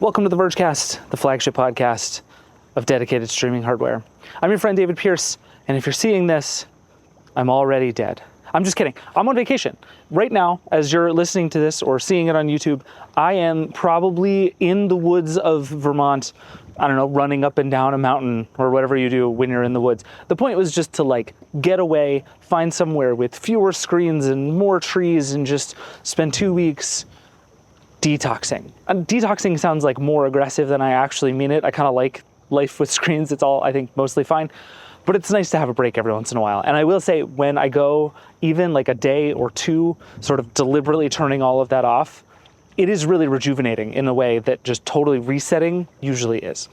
Welcome to the Vergecast, the flagship podcast of dedicated streaming hardware. I'm your friend David Pierce, and if you're seeing this, I'm already dead. I'm just kidding. I'm on vacation. Right now, as you're listening to this or seeing it on YouTube, I am probably in the woods of Vermont, I don't know, running up and down a mountain or whatever you do when you're in the woods. The point was just to get away, find somewhere with fewer screens and more trees and just spend 2 weeks detoxing. And detoxing sounds like more aggressive than I actually mean it. I kind of like life with screens. It's all, I think, mostly fine. But it's nice to have a break every once in a while. And I will say, when I go even like a day or two, sort of deliberately turning all of that off, it is really rejuvenating in a way that just totally resetting usually is.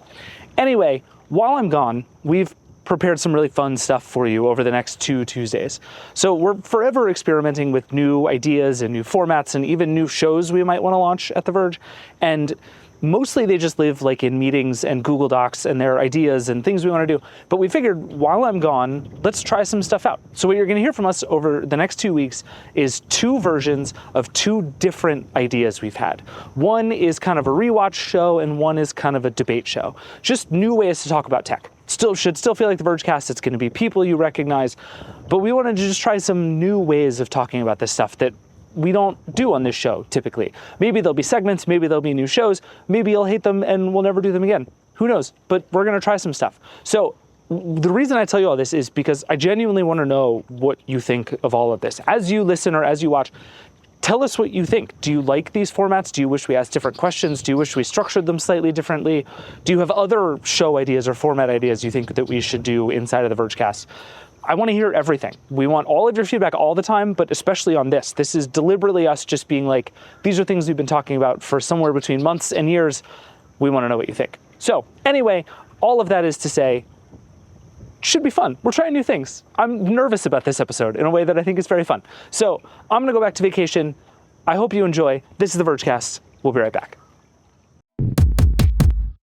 Anyway, while I'm gone, we've prepared some really fun stuff for you over the next 2 Tuesdays. So we're forever experimenting with new ideas and new formats and even new shows we might want to launch at The Verge. And mostly they just live in meetings and Google Docs and their ideas and things we want to do. But we figured while I'm gone, let's try some stuff out. So what you're going to hear from us over the next 2 weeks is 2 versions of 2 different ideas we've had. One is kind of a rewatch show and one is kind of a debate show. Just new ways to talk about tech. Should still feel like the Vergecast. It's going to be people you recognize, but we wanted to just try some new ways of talking about this stuff that we don't do on this show typically. Maybe there'll be segments, maybe there'll be new shows, maybe you'll hate them and we'll never do them again. Who knows? But we're going to try some stuff. So the reason I tell you all this is because I genuinely want to know what you think of all of this. As you listen or as you watch, tell us what you think. Do you like these formats? Do you wish we asked different questions? Do you wish we structured them slightly differently? Do you have other show ideas or format ideas you think that we should do inside of the Vergecast? I want to hear everything. We want all of your feedback all the time, but especially on this. This is deliberately us just being like, these are things we've been talking about for somewhere between months and years. We want to know what you think. So anyway, all of that is to say, should be fun. We're trying new things. I'm nervous about this episode in a way that I think is very fun. So I'm going to go back to vacation. I hope you enjoy. This is the Vergecast. We'll be right back.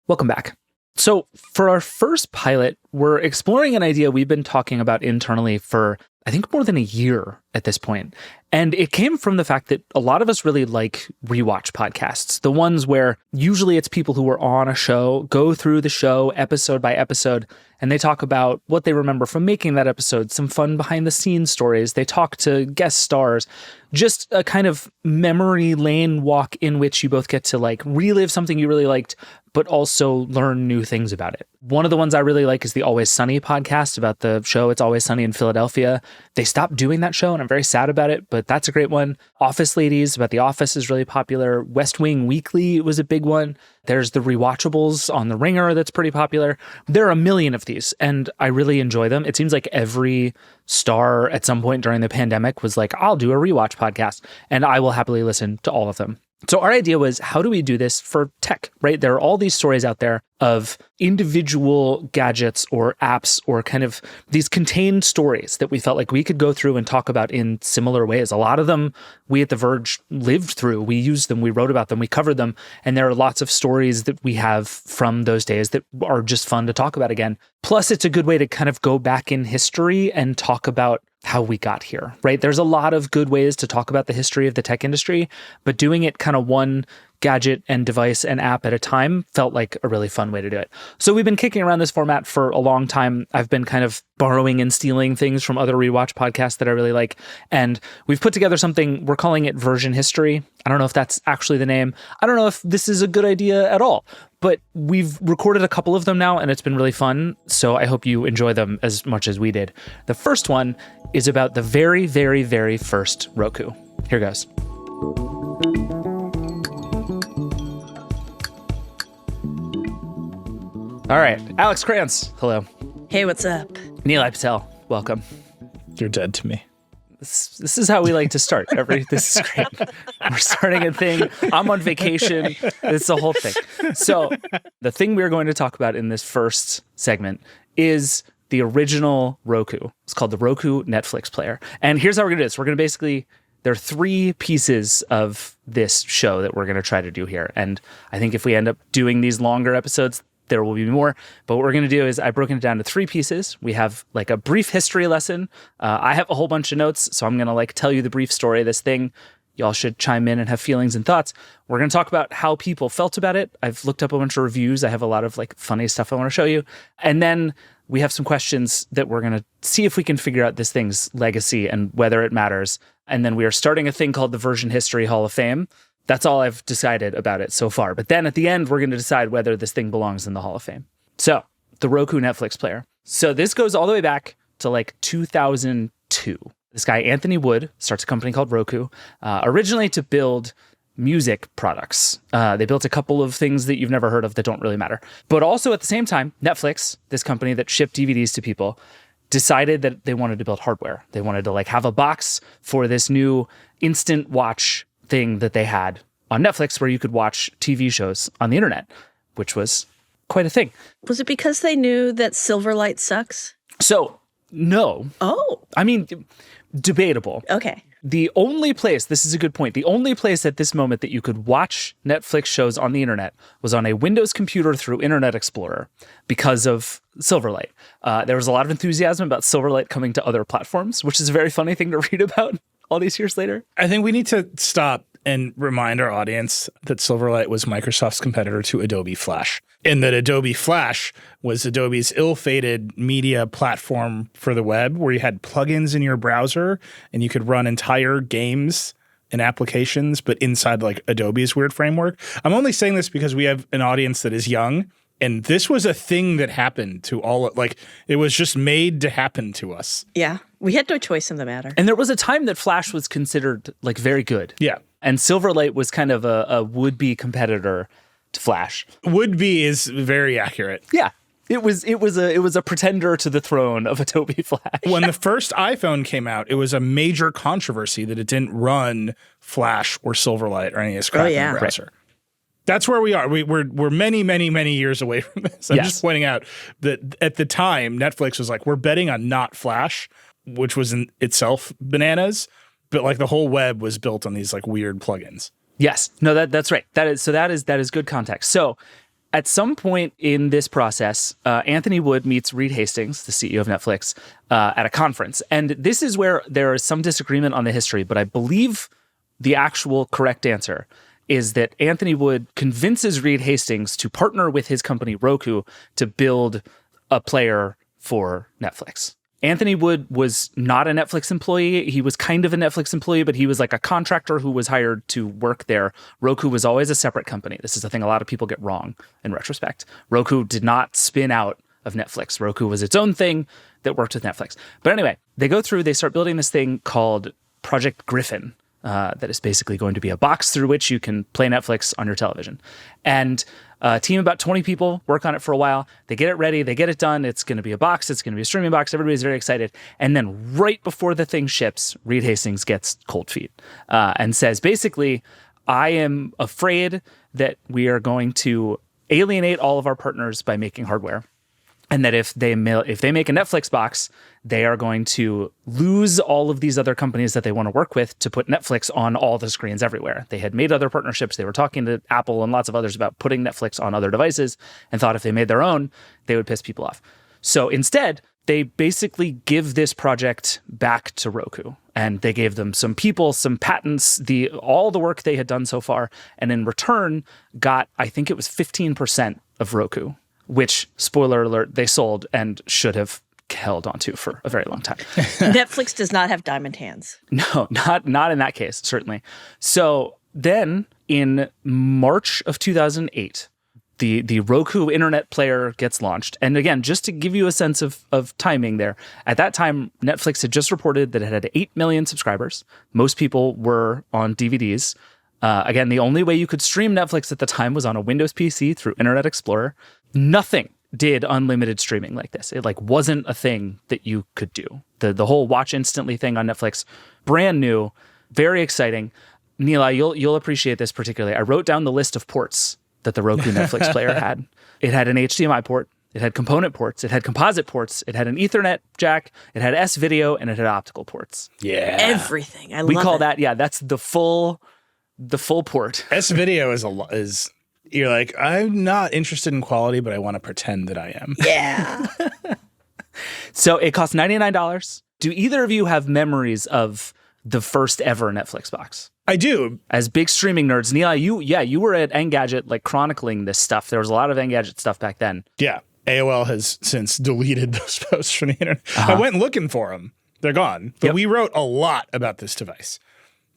Welcome back. So for our first pilot, we're exploring an idea we've been talking about internally for, I think, more than a year at this point. And it came from the fact that a lot of us really like rewatch podcasts, the ones where usually it's people who are on a show, go through the show episode by episode, and they talk about what they remember from making that episode, some fun behind the scenes stories. They talk to guest stars, just a kind of memory lane walk in which you both get to relive something you really liked, but also learn new things about it. One of the ones I really like is the Always Sunny podcast about the show It's Always Sunny in Philadelphia. They stopped doing that show and I'm very sad about it, but that's a great one. Office Ladies about The Office is really popular. West Wing Weekly was a big one. There's the Rewatchables on The Ringer that's pretty popular. There are a million of these and I really enjoy them. It seems like every star at some point during the pandemic was like, I'll do a rewatch podcast, and I will happily listen to all of them. So our idea was, how do we do this for tech, right? There are all these stories out there of individual gadgets or apps or kind of these contained stories that we felt like we could go through and talk about in similar ways. A lot of them we at The Verge lived through. We used them, we wrote about them, we covered them. And there are lots of stories that we have from those days that are just fun to talk about again. Plus, it's a good way to kind of go back in history and talk about how we got here, right? There's a lot of good ways to talk about the history of the tech industry, but doing it kind of one gadget and device and app at a time felt like a really fun way to do it. So we've been kicking around this format for a long time. I've been kind of borrowing and stealing things from other rewatch podcasts that I really like. And we've put together something, we're calling it Version History. I don't know if that's actually the name. I don't know if this is a good idea at all, but we've recorded a couple of them now and it's been really fun. So I hope you enjoy them as much as we did. The first one is about the very, very, very first Roku. Here goes. All right, Alex Krantz, hello. Hey, what's up? Nilay Patel, welcome. You're dead to me. This is how we like to start. This is great. We're starting a thing. I'm on vacation. It's the whole thing. So the thing we're going to talk about in this first segment is the original Roku. It's called the Roku Netflix Player. And here's how we're going to do this. We're going to basically, there are 3 pieces of this show that we're going to try to do here. And I think if we end up doing these longer episodes, there will be more. But what we're going to do is I've broken it down to 3 pieces. We have a brief history lesson. I have a whole bunch of notes, so I'm going to tell you the brief story of this thing. Y'all should chime in and have feelings and thoughts. We're going to talk about how people felt about it. I've looked up a bunch of reviews. I have a lot of like funny stuff I want to show you. And then we have some questions that we're going to see if we can figure out this thing's legacy and whether it matters. And then we are starting a thing called the Version History Hall of Fame. That's all I've decided about it so far. But then at the end, we're going to decide whether this thing belongs in the Hall of Fame. So the Roku Netflix Player. So this goes all the way back to like 2002. This guy, Anthony Wood, starts a company called Roku, originally to build music products. They built a couple of things that you've never heard of that don't really matter. But also at the same time, Netflix, this company that shipped DVDs to people, decided that they wanted to build hardware. They wanted to like have a box for this new instant watch thing that they had on Netflix where you could watch TV shows on the internet, which was quite a thing. Was it because they knew that Silverlight sucks? So, no. Oh. I mean, debatable. Okay. The only place, this is a good point, the only place at this moment that you could watch Netflix shows on the internet was on a Windows computer through Internet Explorer because of Silverlight. There was a lot of enthusiasm about Silverlight coming to other platforms, which is a very funny thing to read about all these years later. I think we need to stop and remind our audience that Silverlight was Microsoft's competitor to Adobe Flash, and that Adobe Flash was Adobe's ill-fated media platform for the web where you had plugins in your browser and you could run entire games and applications, but inside like Adobe's weird framework. I'm only saying this because we have an audience that is young, and this was a thing that happened to all, like it was just made to happen to us. Yeah. We had no choice in the matter. And there was a time that Flash was considered like very good. Yeah. And Silverlight was kind of a would-be competitor to Flash. Would be is very accurate. Yeah. It was a pretender to the throne of Adobe Flash. When the first iPhone came out, it was a major controversy that it didn't run Flash or Silverlight or any of this crap in the browser. Right. That's where we are. We're many, many, many years away from this. I'm just pointing out that at the time, Netflix was like, we're betting on not Flash, which was in itself bananas, but like the whole web was built on these like weird plugins. Yes. No, that's right. That is good context. So at some point in this process, Anthony Wood meets Reed Hastings, the CEO of Netflix, at a conference. And this is where there is some disagreement on the history, but I believe the actual correct answer is that Anthony Wood convinces Reed Hastings to partner with his company Roku to build a player for Netflix. Anthony Wood was not a Netflix employee. He was kind of a Netflix employee, but he was like a contractor who was hired to work there. Roku was always a separate company. This is the thing a lot of people get wrong in retrospect. Roku did not spin out of Netflix. Roku was its own thing that worked with Netflix. But anyway, they start building this thing called Project Griffin. That is basically going to be a box through which you can play Netflix on your television. And a team of about 20 people work on it for a while. They get it ready. They get it done. It's going to be a box. It's going to be a streaming box. Everybody's very excited. And then right before the thing ships, Reed Hastings gets cold feet and says, basically, I am afraid that we are going to alienate all of our partners by making hardware. And that if they make a Netflix box, they are going to lose all of these other companies that they want to work with to put Netflix on all the screens everywhere. They had made other partnerships. They were talking to Apple and lots of others about putting Netflix on other devices and thought if they made their own, they would piss people off. So instead, they basically give this project back to Roku. And they gave them some people, some patents, all the work they had done so far. And in return, got, I think it was 15% of Roku, which, spoiler alert, they sold and should have held onto for a very long time. Netflix does not have diamond hands. No, not in that case, certainly. So then in March of 2008, the Roku Internet Player gets launched. And again, just to give you a sense of timing there, at that time, Netflix had just reported that it had 8 million subscribers. Most people were on DVDs. Again, the only way you could stream Netflix at the time was on a Windows PC through Internet Explorer. Nothing did unlimited streaming like this. It like wasn't a thing that you could do. The whole watch instantly thing on Netflix, brand new, very exciting. Nilay, you'll appreciate this particularly. I wrote down the list of ports that the Roku Netflix player had. It had an HDMI port. It had component ports. It had composite ports. It had an Ethernet jack. It had S-video, and it had optical ports. Yeah, everything. We call that. Yeah, that's the full port. S-video is you're like, I'm not interested in quality, but I want to pretend that I am. Yeah. So it cost $99. Do either of you have memories of the first ever Netflix box? I do. As big streaming nerds, Nilay, you were at Engadget like chronicling this stuff. There was a lot of Engadget stuff back then. Yeah. AOL has since deleted those posts from the internet. I went looking for them. They're gone. But we wrote a lot about this device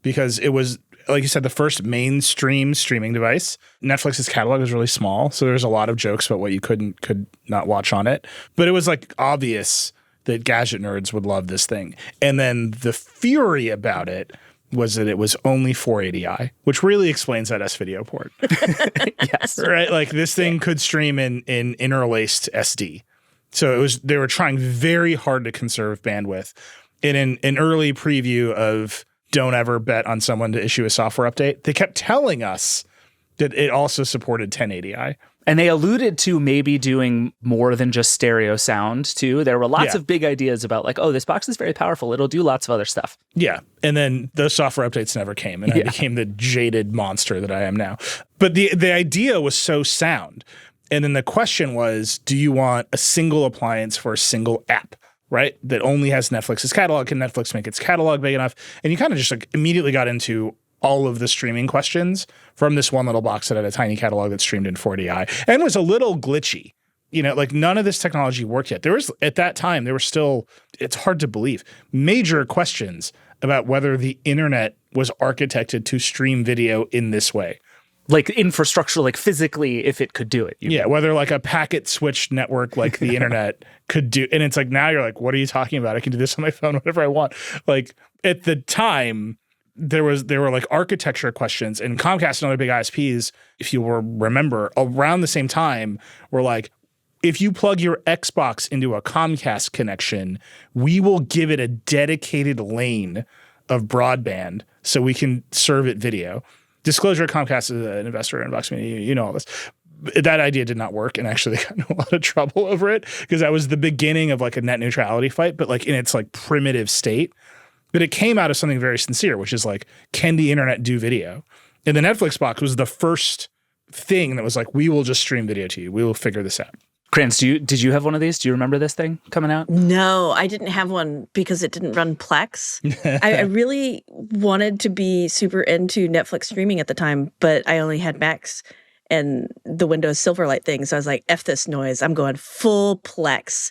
because it was, like you said, the first mainstream streaming device. Netflix's catalog was really small, so there's a lot of jokes about what you could not watch on it. But it was like obvious that gadget nerds would love this thing. And then the fury about it was that it was only 480i, which really explains that S-video port. Yes. Right? Like this thing could stream in interlaced SD. So they were trying very hard to conserve bandwidth. In an early preview of don't ever bet on someone to issue a software update, they kept telling us that it also supported 1080i. And they alluded to maybe doing more than just stereo sound, too. There were lots of big ideas about like, oh, this box is very powerful. It'll do lots of other stuff. Yeah. And then those software updates never came, and I became the jaded monster that I am now. But the idea was so sound. And then the question was, do you want a single appliance for a single app, right? That only has Netflix's catalog. Can Netflix make its catalog big enough? And you kind of just like immediately got into all of the streaming questions from this one little box that had a tiny catalog that streamed in 40i and was a little glitchy. You know, like none of this technology worked yet. There was, at that time, there were still, it's hard to believe, major questions about whether the internet was architected to stream video in this way. Like infrastructure, like physically, if it could do it. Yeah, whether like a packet switched network like the internet could do. And it's like, now you're like, what are you talking about? I can do this on my phone, whatever I want. Like at the time, there were like architecture questions, and Comcast and other big ISPs, if you will remember, around the same time were like, if you plug your Xbox into a Comcast connection, we will give it a dedicated lane of broadband so we can serve it video. Disclosure, Comcast is an investor in Vox Media. You know all this. That idea did not work, and actually got in a lot of trouble over it because that was the beginning of like a net neutrality fight, but like in its like primitive state. But it came out of something very sincere, which is like, can the internet do video? And the Netflix box was the first thing that was like, we will just stream video to you. We will figure this out. Krantz, did you have one of these? Do you remember this thing coming out? No, I didn't have one because it didn't run Plex. I really wanted to be super into Netflix streaming at the time, but I only had Macs and the Windows Silverlight thing. So I was like, F this noise. I'm going full Plex.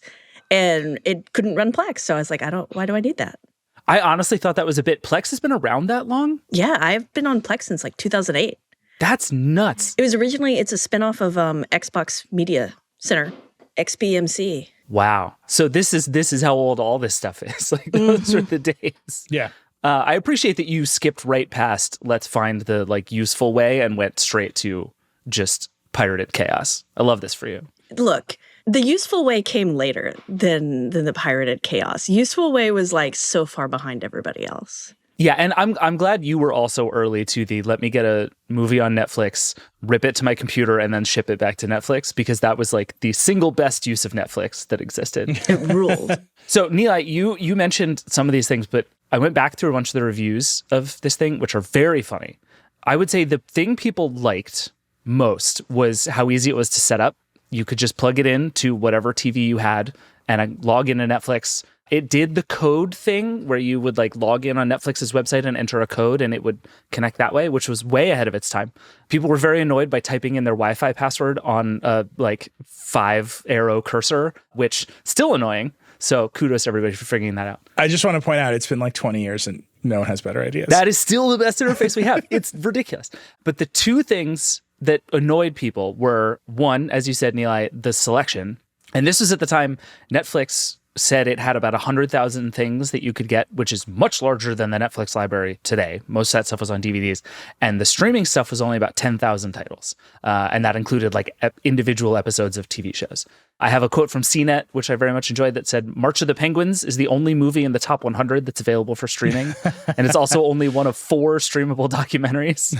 And it couldn't run Plex. So I was like, why do I need that? I honestly thought that was a bit. Plex has been around that long? Yeah, I've been on Plex since like 2008. That's nuts. It was originally, it's a spinoff of Xbox Media Center, XBMC. Wow. So this is how old all this stuff is. Like those are the days. Yeah. I appreciate that you skipped right past let's find the like useful way and went straight to just pirated chaos. I love this for you. Look, the useful way came later than the pirated chaos. Useful way was like so far behind everybody else. Yeah, and I'm glad you were also early to the let me get a movie on Netflix, rip it to my computer, and then ship it back to Netflix, because that was like the single best use of Netflix that existed. It ruled. So Nilay, you mentioned some of these things, but I went back through a bunch of the reviews of this thing, which are very funny. I would say the thing people liked most was how easy it was to set up. You could just plug it in to whatever TV you had and log into Netflix. It did the code thing where you would like log in on Netflix's website and enter a code and it would connect that way, which was way ahead of its time. People were very annoyed by typing in their Wi-Fi password on a like 5-arrow cursor, which still annoying. So kudos to everybody for figuring that out. I just want to point out it's been like 20 years and no one has better ideas. That is still the best interface we have. It's ridiculous. But the two things that annoyed people were, one, as you said, Nilay, the selection. And this was at the time Netflix said it had about 100,000 things that you could get, which is much larger than the Netflix library today. Most of that stuff was on DVDs. And the streaming stuff was only about 10,000 titles. And that included like individual episodes of TV shows. I have a quote from CNET, which I very much enjoyed, that said, March of the Penguins is the only movie in the top 100 that's available for streaming. And it's also only one of 4 streamable documentaries.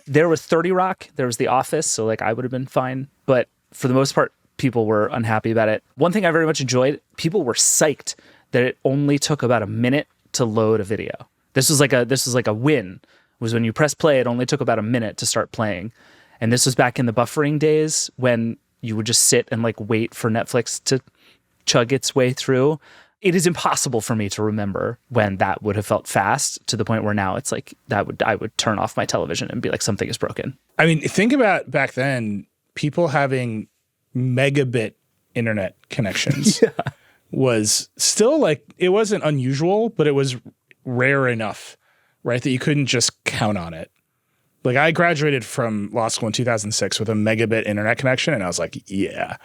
There was 30 Rock. There was The Office. So like I would have been fine. But for the most part, people were unhappy about it. One thing I very much enjoyed, people were psyched that it only took about a minute to load a video. This was like a win. Was when you press play, it only took about a minute to start playing. And this was back in the buffering days when you would just sit and like wait for Netflix to chug its way through. it is impossible for me to remember when that would have felt fast to the point where now it's like I would turn off my television and be like, something is broken. I mean, think about back then, people having megabit internet connections was still like, it wasn't unusual, but it was rare enough, right, that you couldn't just count on it. Like, I graduated from law school in 2006 with a megabit internet connection, and I was like, yeah.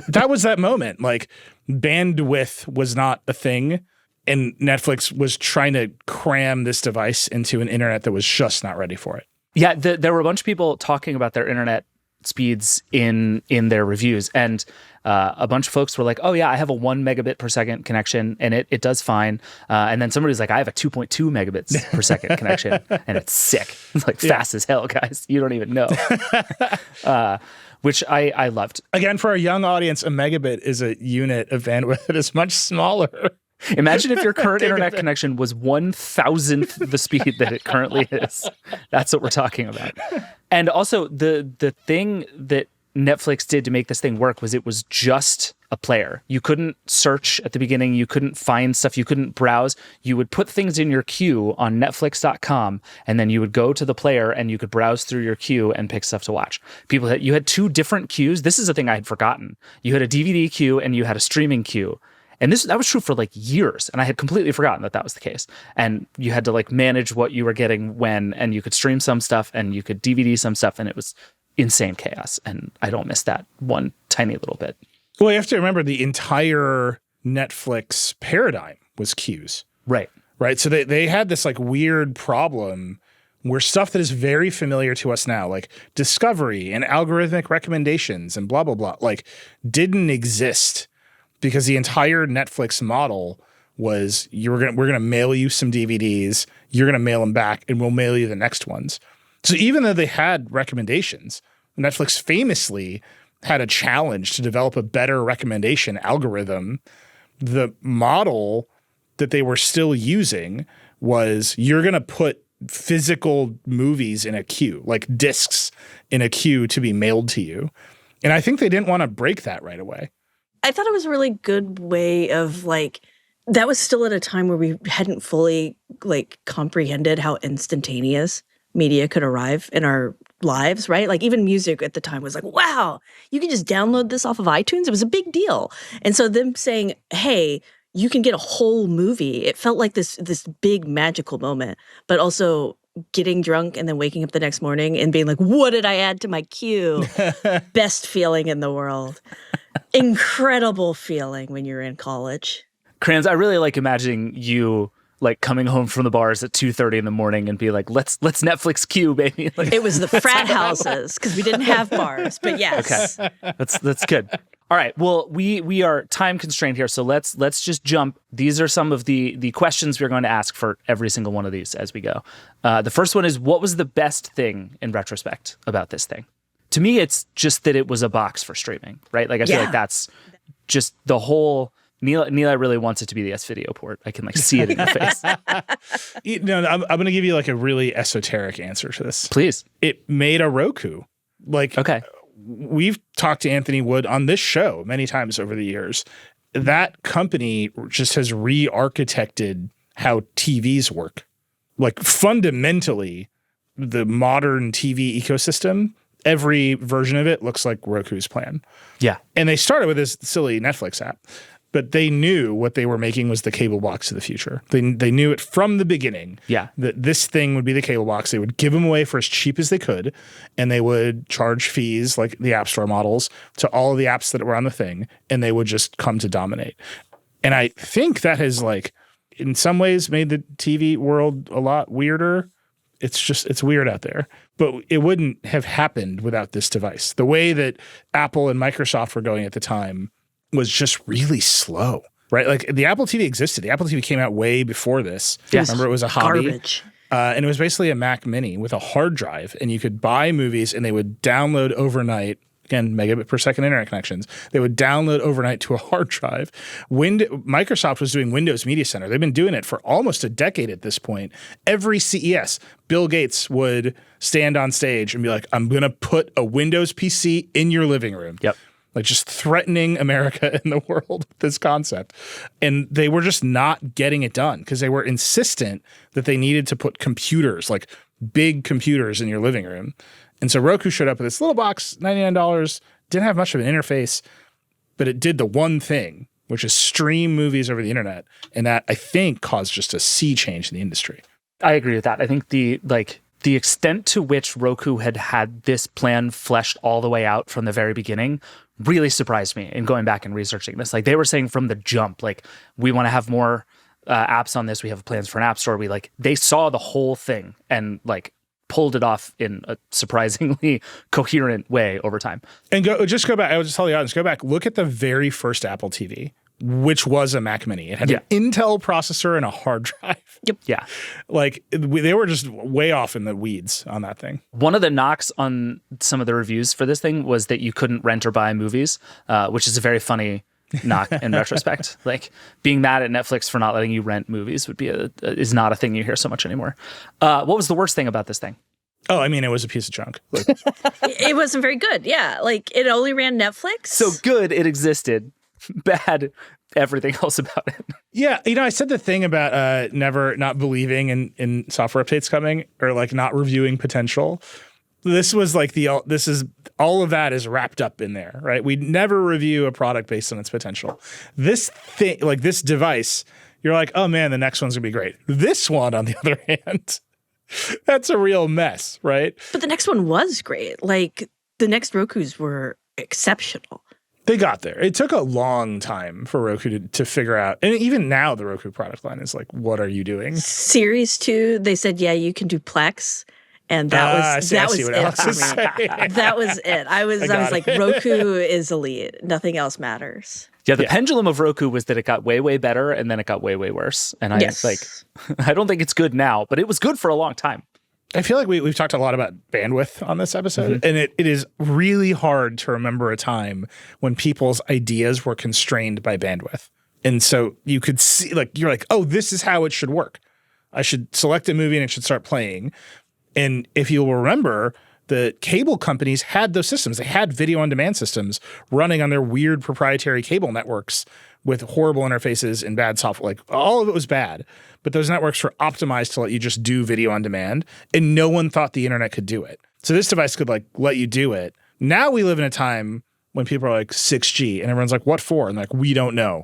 That was that moment. Like, bandwidth was not a thing, and Netflix was trying to cram this device into an internet that was just not ready for it. Yeah, there were a bunch of people talking about their internet speeds in their reviews, and a bunch of folks were like, oh yeah, I have a 1 megabit per second connection and it does fine, and then somebody's like, I have a 2.2 megabits per second connection and it's sick. It's like fast as hell, guys. You don't even know. Which I loved. Again, for our young audience, a megabit is a unit of bandwidth that is much smaller. Imagine if your current internet connection was 1,000th the speed that it currently is. That's what we're talking about. And also, the thing that Netflix did to make this thing work was it was just a player. You couldn't search at the beginning. You couldn't find stuff. You couldn't browse. You would put things in your queue on Netflix.com, and then you would go to the player and you could browse through your queue and pick stuff to watch. You had 2 different queues. This is a thing I had forgotten. You had a DVD queue and you had a streaming queue. And that was true for like years. And I had completely forgotten that was the case. And you had to like manage what you were getting when, and you could stream some stuff and you could DVD some stuff. And it was insane chaos. And I don't miss that one tiny little bit. Well, you have to remember the entire Netflix paradigm was queues. Right. Right. So they had this like weird problem where stuff that is very familiar to us now, like discovery and algorithmic recommendations and blah, blah, blah, like didn't exist. Because the entire Netflix model was we're gonna mail you some DVDs, you're gonna mail them back, and we'll mail you the next ones. So even though they had recommendations, Netflix famously had a challenge to develop a better recommendation algorithm. The model that they were still using was you're gonna put physical movies in a queue, like discs in a queue to be mailed to you. And I think they didn't want to break that right away. I thought it was a really good way of like, that was still at a time where we hadn't fully like comprehended how instantaneous media could arrive in our lives, right? Like even music at the time was like, wow, you can just download this off of iTunes. It was a big deal. And so them saying, hey, you can get a whole movie. It felt like this big magical moment, but also getting drunk and then waking up the next morning and being like, what did I add to my queue? Best feeling in the world. Incredible feeling when you're in college. Kranz, I really like imagining you like coming home from the bars at 2:30 in the morning and be like, let's Netflix queue, baby. Like, it was the frat houses because we didn't have bars, but yes. Okay, that's good. All right, well, we are time constrained here, so let's just jump. These are some of the questions we're going to ask for every single one of these as we go. The first one is, what was the best thing in retrospect about this thing? To me, it's just that it was a box for streaming, right? Like I feel like that's just the whole. Nilay really wants it to be the S-Video port. I can like see it in your face. I'm going to give you like a really esoteric answer to this. Please. It made a Roku. Like, okay. We've talked to Anthony Wood on this show many times over the years. That company just has re-architected how TVs work. Like fundamentally, the modern TV ecosystem, every version of it looks like Roku's plan. Yeah. And they started with this silly Netflix app, but they knew what they were making was the cable box of the future. They knew it from the beginning. Yeah. That this thing would be the cable box. They would give them away for as cheap as they could, and they would charge fees like the App Store models to all of the apps that were on the thing, and they would just come to dominate. And I think that has like in some ways made the TV world a lot weirder. It's weird out there. But it wouldn't have happened without this device. The way that Apple and Microsoft were going at the time was just really slow, right? Like the Apple TV existed. The Apple TV came out way before this. Yeah. Remember, it was a hobby. Garbage. And it was basically a Mac Mini with a hard drive, and you could buy movies and they would download overnight. Again, megabit per second internet connections. They would download overnight to a hard drive. Microsoft was doing Windows Media Center. They've been doing it for almost a decade at this point. Every CES, Bill Gates would stand on stage and be like, I'm going to put a Windows PC in your living room. Yep. like just threatening America and the world with this concept. And they were just not getting it done because they were insistent that they needed to put computers, like big computers, in your living room. And so Roku showed up with this little box, $99, didn't have much of an interface, but it did the one thing, which is stream movies over the internet. And that, I think, caused just a sea change in the industry. I agree with that. I think the extent to which Roku had this plan fleshed all the way out from the very beginning really surprised me in going back and researching this. Like, they were saying from the jump, like, we want to have more apps on this. We have plans for an app store. They saw the whole thing and like pulled it off in a surprisingly coherent way over time. And go back. I would just tell the audience, go back, look at the very first Apple TV, which was a Mac Mini. It had an Intel processor and a hard drive. Yep. Yeah. Like, they were just way off in the weeds on that thing. One of the knocks on some of the reviews for this thing was that you couldn't rent or buy movies, which is a very funny knock in retrospect. Like, being mad at Netflix for not letting you rent movies is not a thing you hear so much anymore. What was the worst thing about this thing? Oh, I mean, it was a piece of junk. Like, It wasn't very good. Yeah, like it only ran Netflix. So good it existed, bad everything else about it. yeah, I said the thing about not believing in software updates coming, or like not reviewing potential. This was like all of that is wrapped up in there, right? We never review a product based on its potential. This thing, like this device, you're like, oh man, the next one's gonna be great. This one, on the other hand, that's a real mess, right? But the next one was great. Like, the next Rokus were exceptional. They got there. It took a long time for Roku to figure out. And even now, the Roku product line is like, what are you doing? Series 2, they said, yeah, you can do Plex. And that was it for me. That was it. I was like, Roku is elite. Nothing else matters. Yeah, the pendulum of Roku was that it got way, way better, and then it got way, way worse. And I don't think it's good now, but it was good for a long time. I feel like we've talked a lot about bandwidth on this episode, and it is really hard to remember a time when people's ideas were constrained by bandwidth. And so you could see, like, you're like, oh, this is how it should work. I should select a movie and it should start playing. And if you'll remember, the cable companies had those systems. They had video on demand systems running on their weird proprietary cable networks with horrible interfaces and bad software. Like, all of it was bad. But those networks were optimized to let you just do video on demand, and no one thought the internet could do it. So this device could like let you do it. Now we live in a time when people are like 6G and everyone's like, what for? And like, we don't know.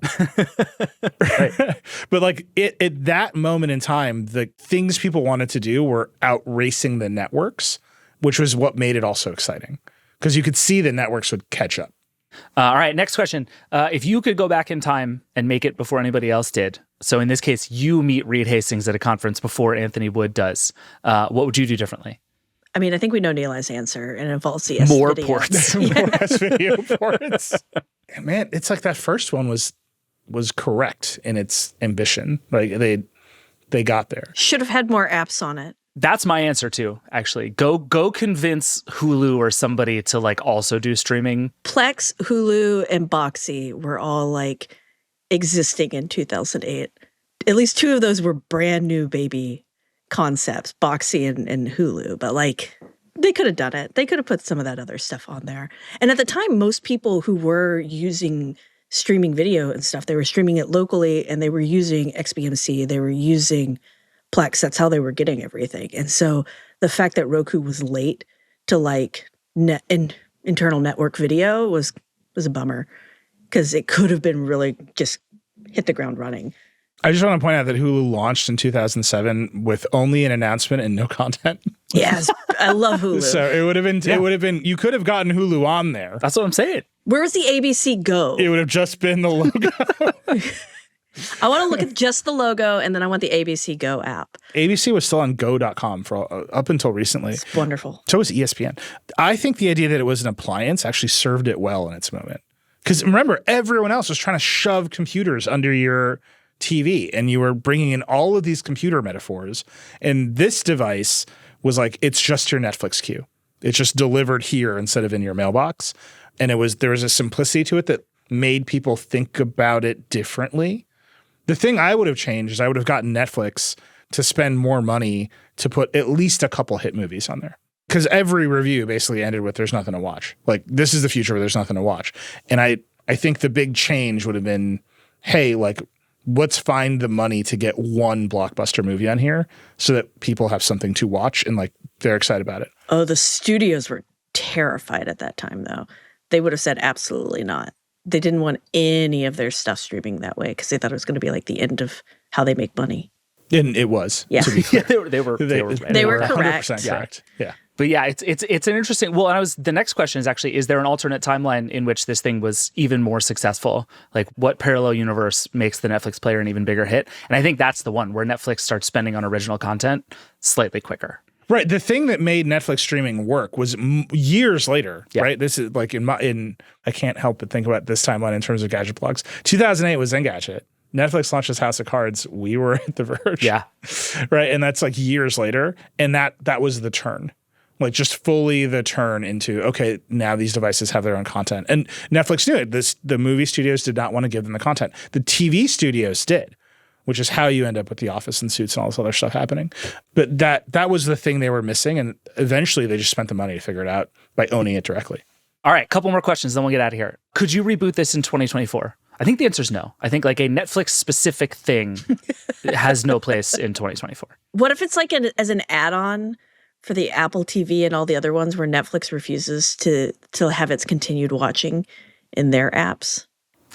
But like at that moment in time, the things people wanted to do were outracing the networks, which was what made it all so exciting, because you could see the networks would catch up. All right, next question. If you could go back in time and make it before anybody else did, so in this case, you meet Reed Hastings at a conference before Anthony Wood does, what would you do differently? I mean, I think we know Nilay's answer, and it involves the S more videos. ports. More S-video ports. Man, it's like that first one was correct in its ambition. Like, they got there. Should have had more apps on it. That's my answer too, actually. Go convince Hulu or somebody to like also do streaming. Plex, Hulu, and Boxy were all like existing in 2008. At least 2 of those were brand new baby concepts, Boxy and Hulu. But like, they could have done it. They could have put some of that other stuff on there. And at the time, most people who were using streaming video and stuff, they were streaming it locally, and they were using XBMC. They were using Plex. That's how they were getting everything. And so the fact that Roku was late to like internal network video was a bummer, because it could have been really just hit the ground running. I just want to point out that Hulu launched in 2007 with only an announcement and no content. Yes, I love Hulu. So it would have been, you could have gotten Hulu on there. That's what I'm saying. Where was the ABC Go? It would have just been the logo. I want to look at just the logo, and then I want the ABC Go app. ABC was still on go.com for up until recently. It's wonderful. So was ESPN. I think the idea that it was an appliance actually served it well in its moment. Because remember, everyone else was trying to shove computers under your TV, and you were bringing in all of these computer metaphors. And this device was like, it's just your Netflix queue. It's just delivered here instead of in your mailbox. And there was a simplicity to it that made people think about it differently. The thing I would have changed is I would have gotten Netflix to spend more money to put at least a couple hit movies on there. because every review basically ended with there's nothing to watch. Like, this is the future where there's nothing to watch. And I think the big change would have been, hey, like, let's find the money to get one blockbuster movie on here so that people have something to watch and like they're excited about it. Oh, the studios were terrified at that time, though. They would have said absolutely not. They didn't want any of their stuff streaming that way because they thought it was going to be like the end of how they make money. And it was. Yeah. To be clear. they were right. They were correct. 100% correct. Yeah. But yeah, it's an interesting. Well, and the next question is actually, is there an alternate timeline in which this thing was even more successful? Like, what parallel universe makes the Netflix player an even bigger hit? And I think that's the one where Netflix starts spending on original content slightly quicker. Right. The thing that made Netflix streaming work was years later. Yeah. Right. This is like I can't help but think about this timeline in terms of gadget blogs. 2008 was Engadget. Netflix launched this House of Cards. We were at the Verge. Yeah. Right. And that's like years later. And that was the turn. Like, just fully the turn into, okay, now these devices have their own content. And Netflix knew it. The movie studios did not want to give them the content. The TV studios did, which is how you end up with The Office and Suits and all this other stuff happening. But that was the thing they were missing. And eventually they just spent the money to figure it out by owning it directly. All right, couple more questions, then we'll get out of here. Could you reboot this in 2024? I think the answer is no. I think like a Netflix-specific thing has no place in 2024. What if it's like as an add-on for the Apple TV and all the other ones where Netflix refuses to have its continued watching in their apps?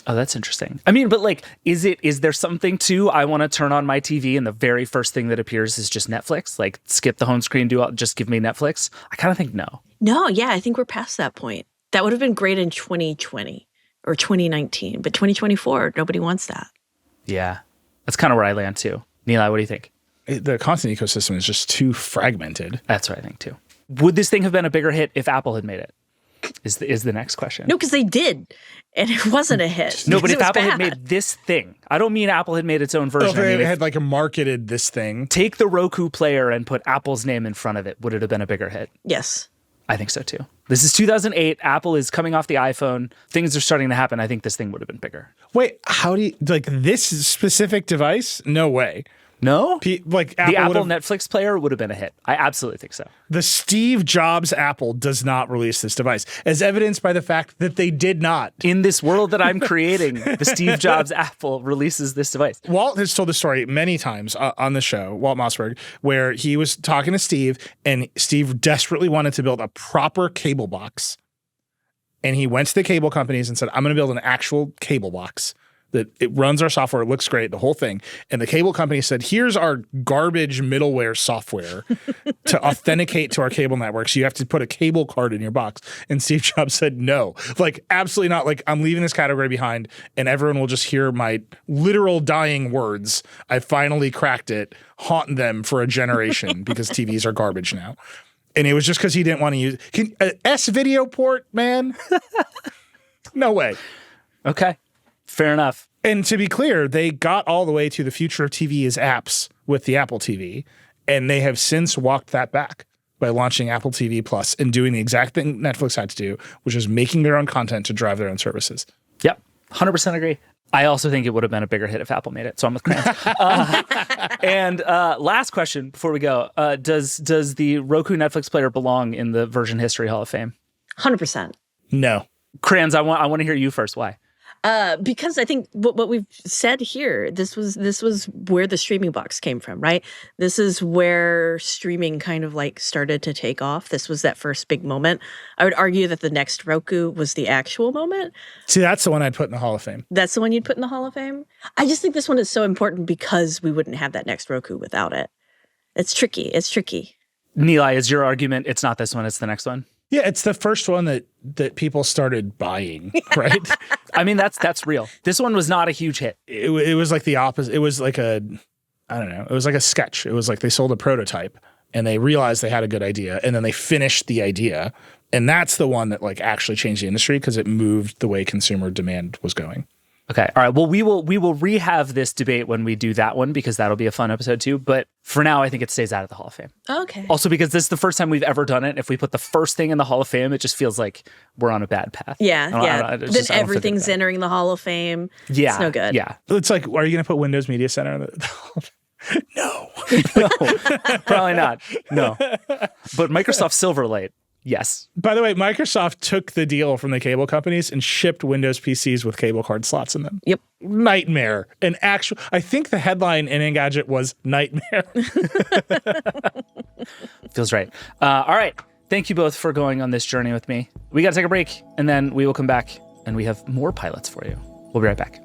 Oh, that's interesting. I mean, but like, is there something to, I want to turn on my TV and the very first thing that appears is just Netflix? Like, skip the home screen, just give me Netflix? I kind of think no. No, yeah, I think we're past that point. That would have been great in 2020 or 2019, but 2024, nobody wants that. Yeah, that's kind of where I land too. Nilay, what do you think? The content ecosystem is just too fragmented. That's what I think too. Would this thing have been a bigger hit if Apple had made it? Is the next question. No, because they did, and it wasn't a hit. No, but if Apple bad. had made this thing, I don't mean Apple had made its own version. Oh, they had like marketed this thing. Take the Roku player and put Apple's name in front of it. Would it have been a bigger hit? Yes. I think so too. This is 2008. Apple is coming off the iPhone. Things are starting to happen. I think this thing would have been bigger. Wait, how do you, like, this specific device? No way. No? Like, the Apple Netflix player would have been a hit. I absolutely think so. The Steve Jobs Apple does not release this device, as evidenced by the fact that they did not. In this world that I'm creating, the Steve Jobs Apple releases this device. Walt has told the story many times on the show, Walt Mossberg, where he was talking to Steve, and Steve desperately wanted to build a proper cable box. And he went to the cable companies and said, I'm going to build an actual cable box that it runs our software, it looks great, the whole thing. And the cable company said, here's our garbage middleware software to authenticate to our cable networks. You have to put a cable card in your box. And Steve Jobs said, no, like, absolutely not. Like, I'm leaving this category behind and everyone will just hear my literal dying words. I finally cracked it, haunt them for a generation because TVs are garbage now. And it was just because he didn't want to use S-video port, man. No way. Okay. Fair enough. And to be clear, they got all the way to the future of TV as apps with the Apple TV, and they have since walked that back by launching Apple TV Plus and doing the exact thing Netflix had to do, which is making their own content to drive their own services. Yep, 100% agree. I also think it would have been a bigger hit if Apple made it, so I'm with Crayons. And last question before we go, does the Roku Netflix player belong in the Version History Hall of Fame? 100%. No. Crayons, I want to hear you first. Why? Because I think what we've said here, this was where the streaming box came from, right? This is where streaming kind of like started to take off. This was that first big moment. I would argue that the next Roku was the actual moment. See, that's the one I'd put in the Hall of Fame. That's the one you'd put in the Hall of Fame? I just think this one is so important because we wouldn't have that next Roku without it. It's tricky. It's tricky. Nilay, is your argument it's not this one, it's the next one? Yeah, it's the first one that people started buying, right? I mean, that's real. This one was not a huge hit. It was like the opposite. It was like it was like a sketch. It was like they sold a prototype and they realized they had a good idea and then they finished the idea. And that's the one that like actually changed the industry because it moved the way consumer demand was going. Okay. All right. Well, we will rehave this debate when we do that one because that'll be a fun episode too. But for now, I think it stays out of the Hall of Fame. Okay. Also, because this is the first time we've ever done it. If we put the first thing in the Hall of Fame, it just feels like we're on a bad path. Yeah. Then everything's entering the Hall of Fame. Yeah. It's no good. Yeah. It's like, are you going to put Windows Media Center in the No. No, probably not. No. But Microsoft Silverlight, yes. By the way, Microsoft took the deal from the cable companies and shipped Windows PCs with cable card slots in them. Yep. Nightmare. I think the headline in Engadget was nightmare. Feels right. All right. Thank you both for going on this journey with me. We got to take a break, and then we will come back, and we have more pilots for you. We'll be right back.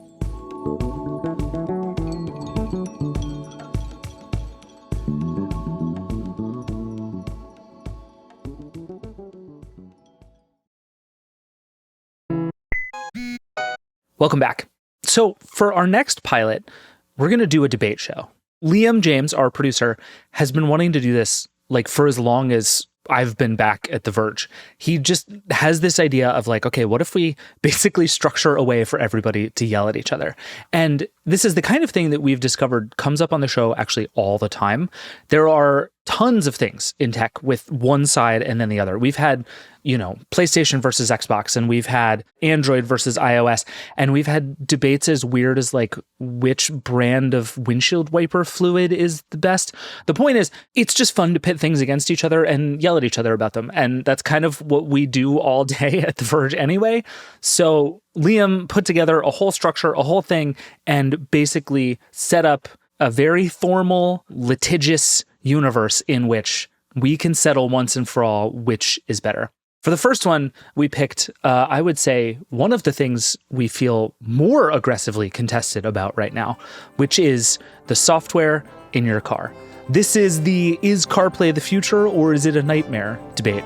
Welcome back. So for our next pilot, we're going to do a debate show. Liam James, our producer, has been wanting to do this like for as long as I've been back at The Verge. He just has this idea of like, okay, what if we basically structure a way for everybody to yell at each other? And this is the kind of thing that we've discovered comes up on the show actually all the time. There are tons of things in tech with one side and then the other. We've had, PlayStation versus Xbox, and we've had Android versus iOS, and we've had debates as weird as like which brand of windshield wiper fluid is the best. The point is, it's just fun to pit things against each other and yell at each other about them. And that's kind of what we do all day at The Verge anyway. So Liam put together a whole structure, a whole thing, and basically set up a very formal, litigious universe in which we can settle once and for all which is better. For the first one, we picked, I would say, one of the things we feel more aggressively contested about right now, which is the software in your car. This is the is CarPlay the future or is it a nightmare debate.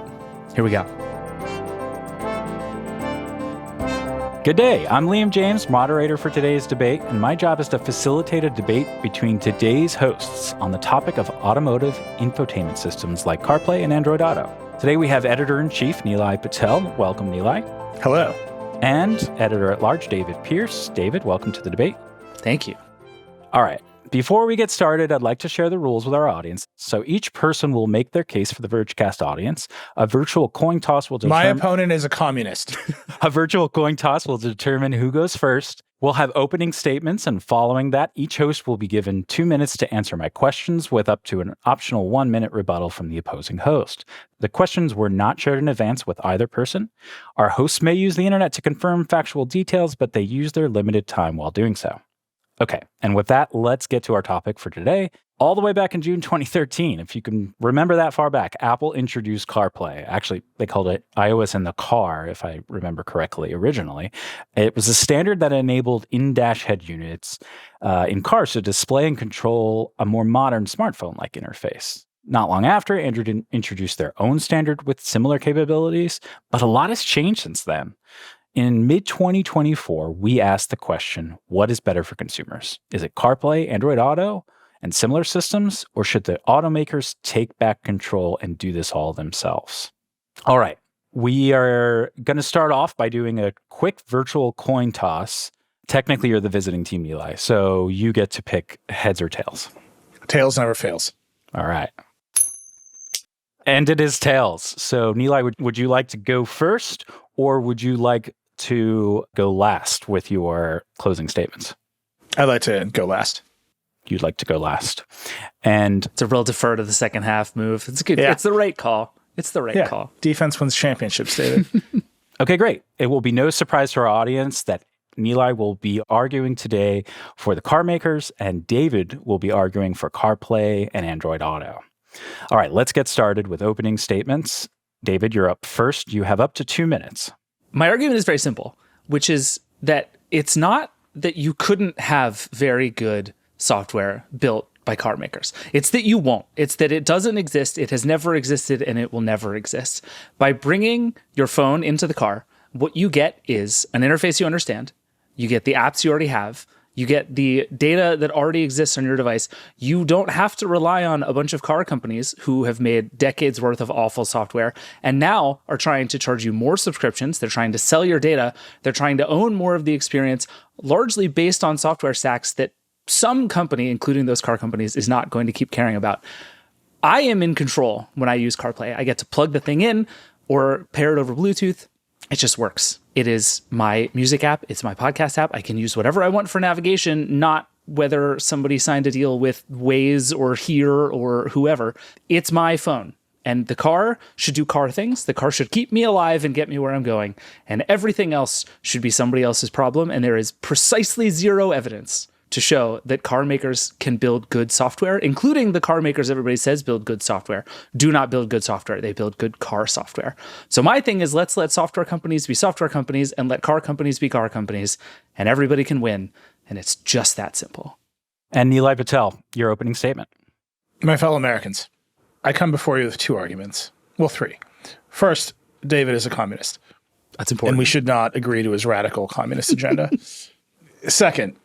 Here we go. Good day, I'm Liam James, moderator for today's debate, and my job is to facilitate a debate between today's hosts on the topic of automotive infotainment systems like CarPlay and Android Auto. Today we have Editor-in-Chief Nilay Patel. Welcome, Nilay. Hello. And Editor-at-Large David Pierce. David, welcome to the debate. Thank you. All right. Before we get started, I'd like to share the rules with our audience. So each person will make their case for the Vergecast audience. A virtual coin toss will determine... My opponent is a communist. A virtual coin toss will determine who goes first. We'll have opening statements, and following that, each host will be given 2 minutes to answer my questions with up to an optional 1-minute rebuttal from the opposing host. The questions were not shared in advance with either person. Our hosts may use the internet to confirm factual details, but they use their limited time while doing so. Okay, and with that, let's get to our topic for today. All the way back in June 2013, if you can remember that far back, Apple introduced CarPlay. Actually, they called it iOS in the car, if I remember correctly, originally. It was a standard that enabled in-dash head units in cars to display and control a more modern smartphone-like interface. Not long after, Android introduced their own standard with similar capabilities, but a lot has changed since then. In mid-2024, we asked the question, what is better for consumers? Is it CarPlay, Android Auto, and similar systems, or should the automakers take back control and do this all themselves? All right, we are going to start off by doing a quick virtual coin toss. Technically, you're the visiting team, Nilay, so you get to pick heads or tails. Tails never fails. All right. And it is tails. So, Nilay, would you like to go first, or would you like to go last with your closing statements? I'd like to go last. You'd like to go last. And It's a real defer to the second half move. It's good. Yeah. It's the right call. It's the right call. Defense wins championships, David. okay, great. It will be no surprise to our audience that Nilay will be arguing today for the car makers, and David will be arguing for CarPlay and Android Auto. All right, let's get started with opening statements. David, you're up first. You have up to 2 minutes. My argument is very simple, which is that it's not that you couldn't have very good software built by car makers. It's that you won't. It's that it doesn't exist, it has never existed, and it will never exist. By bringing your phone into the car, what you get is an interface you understand, you get the apps you already have, you get the data that already exists on your device. You don't have to rely on a bunch of car companies who have made decades worth of awful software and now are trying to charge you more subscriptions. They're trying to sell your data. They're trying to own more of the experience, largely based on software stacks that some company, including those car companies, is not going to keep caring about. I am in control when I use CarPlay. I get to plug the thing in or pair it over Bluetooth. It just works. It is my music app. It's my podcast app. I can use whatever I want for navigation, not whether somebody signed a deal with Waze or Here or whoever. It's my phone. And the car should do car things. The car should keep me alive and get me where I'm going. And everything else should be somebody else's problem. And there is precisely zero evidence to show that car makers can build good software, including the car makers everybody says build good software. Do not build good software. They build good car software. So my thing is, let's let software companies be software companies and let car companies be car companies, and everybody can win. And it's just that simple. And Nilay Patel, your opening statement. My fellow Americans, I come before you with two arguments. Well, three. First, David is a communist. That's important. And we should not agree to his radical communist agenda. Second,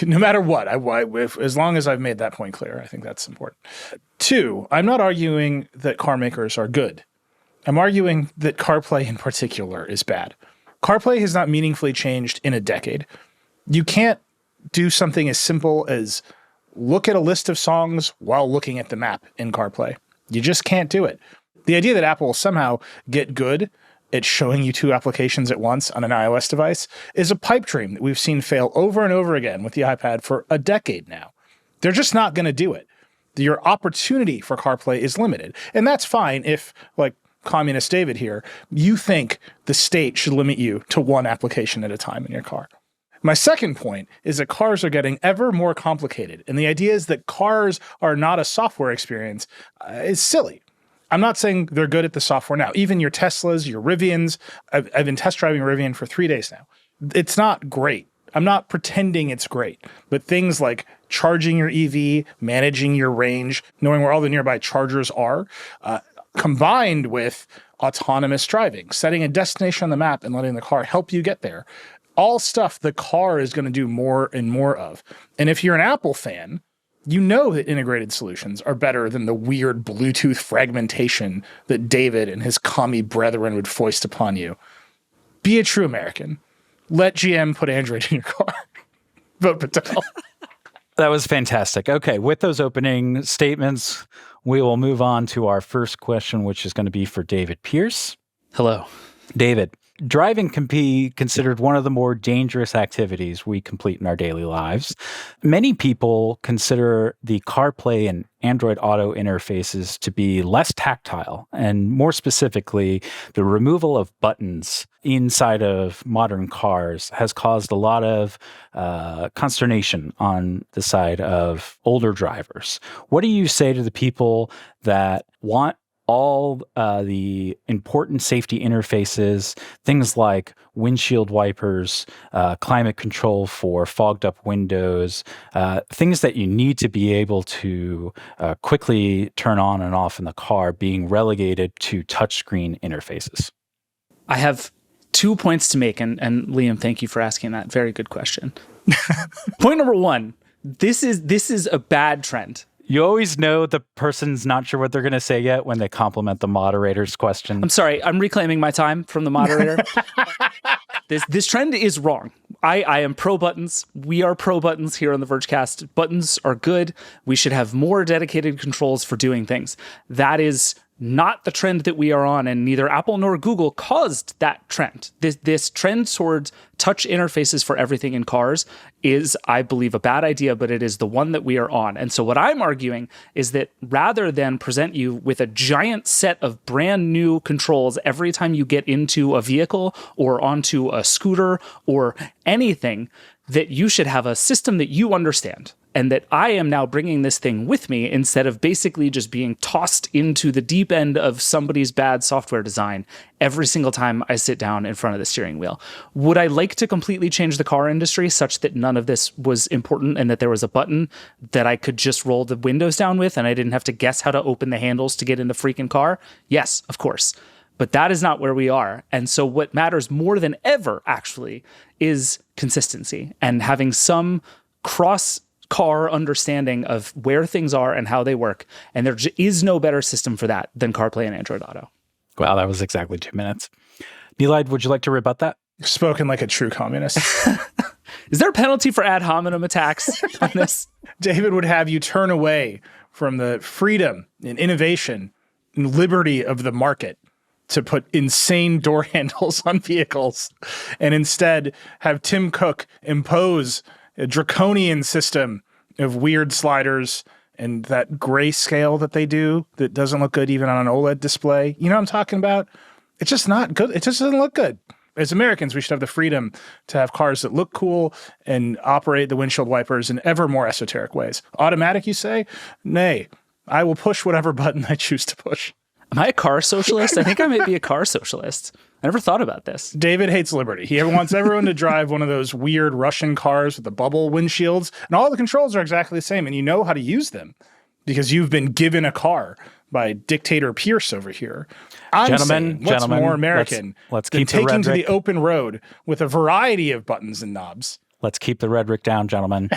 no matter what, as long as I've made that point clear, I think that's important. Two, I'm not arguing that car makers are good. I'm arguing that CarPlay in particular is bad. CarPlay has not meaningfully changed in a decade. You can't do something as simple as look at a list of songs while looking at the map in CarPlay. You just can't do it. The idea that Apple will somehow get good at showing you two applications at once on an iOS device is a pipe dream that we've seen fail over and over again with the iPad for a decade now. They're just not going to do it. Your opportunity for CarPlay is limited. And that's fine if, like communist David here, you think the state should limit you to one application at a time in your car. My second point is that cars are getting ever more complicated. And the idea is that cars are not a software experience is silly. I'm not saying they're good at the software now. Even your Teslas, your Rivians, I've been test driving a Rivian for 3 days now. It's not great. I'm not pretending it's great. But things like charging your EV, managing your range, knowing where all the nearby chargers are, combined with autonomous driving, setting a destination on the map and letting the car help you get there. All stuff the car is going to do more and more of. And if you're an Apple fan, you know that integrated solutions are better than the weird Bluetooth fragmentation that David and his commie brethren would foist upon you. Be a true American. Let GM put Android in your car. Vote Patel. That was fantastic. Okay, with those opening statements, we will move on to our first question, which is going to be for David Pierce. Hello. David, driving can be considered one of the more dangerous activities we complete in our daily lives. Many people consider the CarPlay and Android Auto interfaces to be less tactile, and more specifically, the removal of buttons inside of modern cars has caused a lot of consternation on the side of older drivers. What do you say to the people that want all the important safety interfaces, things like windshield wipers, climate control for fogged up windows, things that you need to be able to quickly turn on and off in the car, being relegated to touchscreen interfaces? I have 2 points to make, and Liam, thank you for asking that. Very good question. Point number one, this is a bad trend. You always know the person's not sure what they're going to say yet when they compliment the moderator's question. I'm sorry. I'm reclaiming my time from the moderator. This trend is wrong. I am pro buttons. We are pro buttons here on the Vergecast. Buttons are good. We should have more dedicated controls for doing things. That is not the trend that we are on, and neither Apple nor Google caused that trend. This trend towards touch interfaces for everything in cars is, I believe, a bad idea, but it is the one that we are on. And so what I'm arguing is that rather than present you with a giant set of brand new controls every time you get into a vehicle or onto a scooter or anything, that you should have a system that you understand. And that I am now bringing this thing with me instead of basically just being tossed into the deep end of somebody's bad software design every single time I sit down in front of the steering wheel. Would I like to completely change the car industry such that none of this was important and that there was a button that I could just roll the windows down with and I didn't have to guess how to open the handles to get in the freaking car? Yes, of course. But that is not where we are. And so what matters more than ever, actually, is consistency and having some cross-car understanding of where things are and how they work. And there is no better system for that than CarPlay and Android Auto. Wow, that was exactly 2 minutes. Nilay, would you like to rebut that? Spoken like a true communist. Is there a penalty for ad hominem attacks on this? David would have you turn away from the freedom and innovation and liberty of the market to put insane door handles on vehicles and instead have Tim Cook impose a draconian system of weird sliders and that grayscale that they do that doesn't look good even on an OLED display. You know what I'm talking about? It's just not good. It just doesn't look good. As Americans, we should have the freedom to have cars that look cool and operate the windshield wipers in ever more esoteric ways. Automatic, you say? Nay. I will push whatever button I choose to push. Am I a car socialist? I think I might be a car socialist. I never thought about this. David hates liberty. He wants everyone to drive one of those weird Russian cars with the bubble windshields, and all the controls are exactly the same, and you know how to use them because you've been given a car by dictator Pierce over here. I'm saying, what's more American let's than keep the taking to rhetoric. the open road with a variety of buttons and knobs? Let's keep the rhetoric down, gentlemen.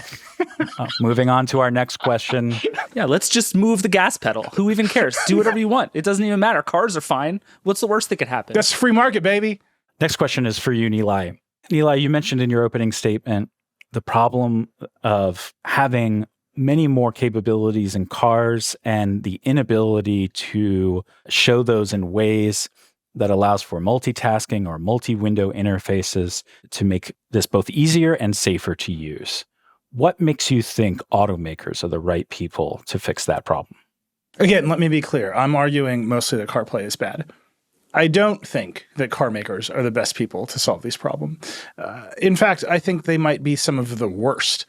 Moving on to our next question. Yeah, let's just move the gas pedal. Who even cares? Do whatever you want. It doesn't even matter. Cars are fine. What's the worst that could happen? That's free market, baby. Next question is for you, Nilay. Nilay, you mentioned in your opening statement the problem of having many more capabilities in cars and the inability to show those in ways that allows for multitasking or multi-window interfaces to make this both easier and safer to use. What makes you think automakers are the right people to fix that problem? Again, let me be clear. I'm arguing mostly that CarPlay is bad. I don't think that car makers are the best people to solve these problems. In fact, I think they might be some of the worst.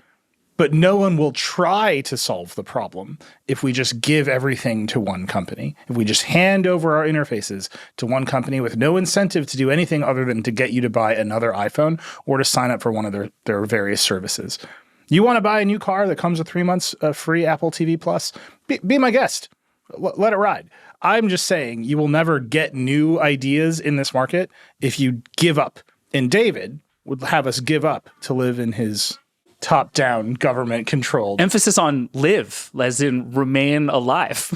But no one will try to solve the problem if we just give everything to one company. If we just hand over our interfaces to one company with no incentive to do anything other than to get you to buy another iPhone or to sign up for one of their various services. You want to buy a new car that comes with 3 months of free Apple TV Plus? Be my guest. Let it ride. I'm just saying you will never get new ideas in this market if you give up. And David would have us give up to live in his top-down, government-controlled. Emphasis on live, as in remain alive.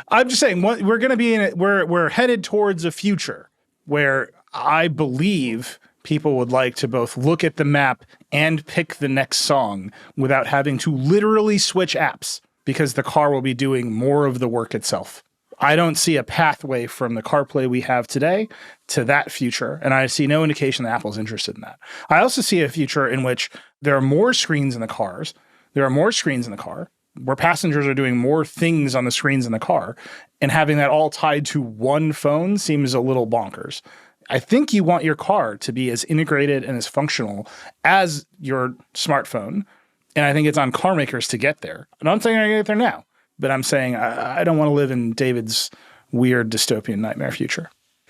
I'm just saying, we're going to be in it. We're headed towards a future where I believe people would like to both look at the map and pick the next song without having to literally switch apps because the car will be doing more of the work itself. I don't see a pathway from the CarPlay we have today to that future, and I see no indication that Apple's interested in that. I also see a future in which there are more screens in the cars. There are more screens in the car where passengers are doing more things on the screens in the car, and having that all tied to one phone seems a little bonkers. I think you want your car to be as integrated and as functional as your smartphone, and I think it's on car makers to get there. I'm not saying they're going to get there now. But I'm saying I don't want to live in David's weird dystopian nightmare future.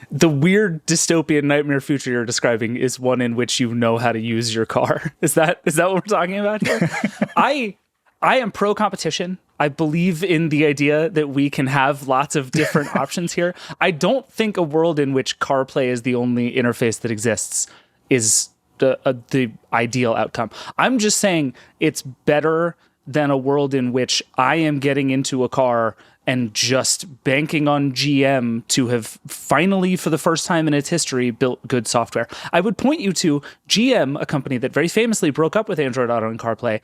The weird dystopian nightmare future you're describing is one in which you know how to use your car. Is that what we're talking about here? I am pro competition. I believe in the idea that we can have lots of different options here. I don't think a world in which CarPlay is the only interface that exists is the ideal outcome. I'm just saying it's better than a world in which I am getting into a car and just banking on GM to have finally, for the first time in its history, built good software. I would point you to GM, a company that very famously broke up with Android Auto and CarPlay,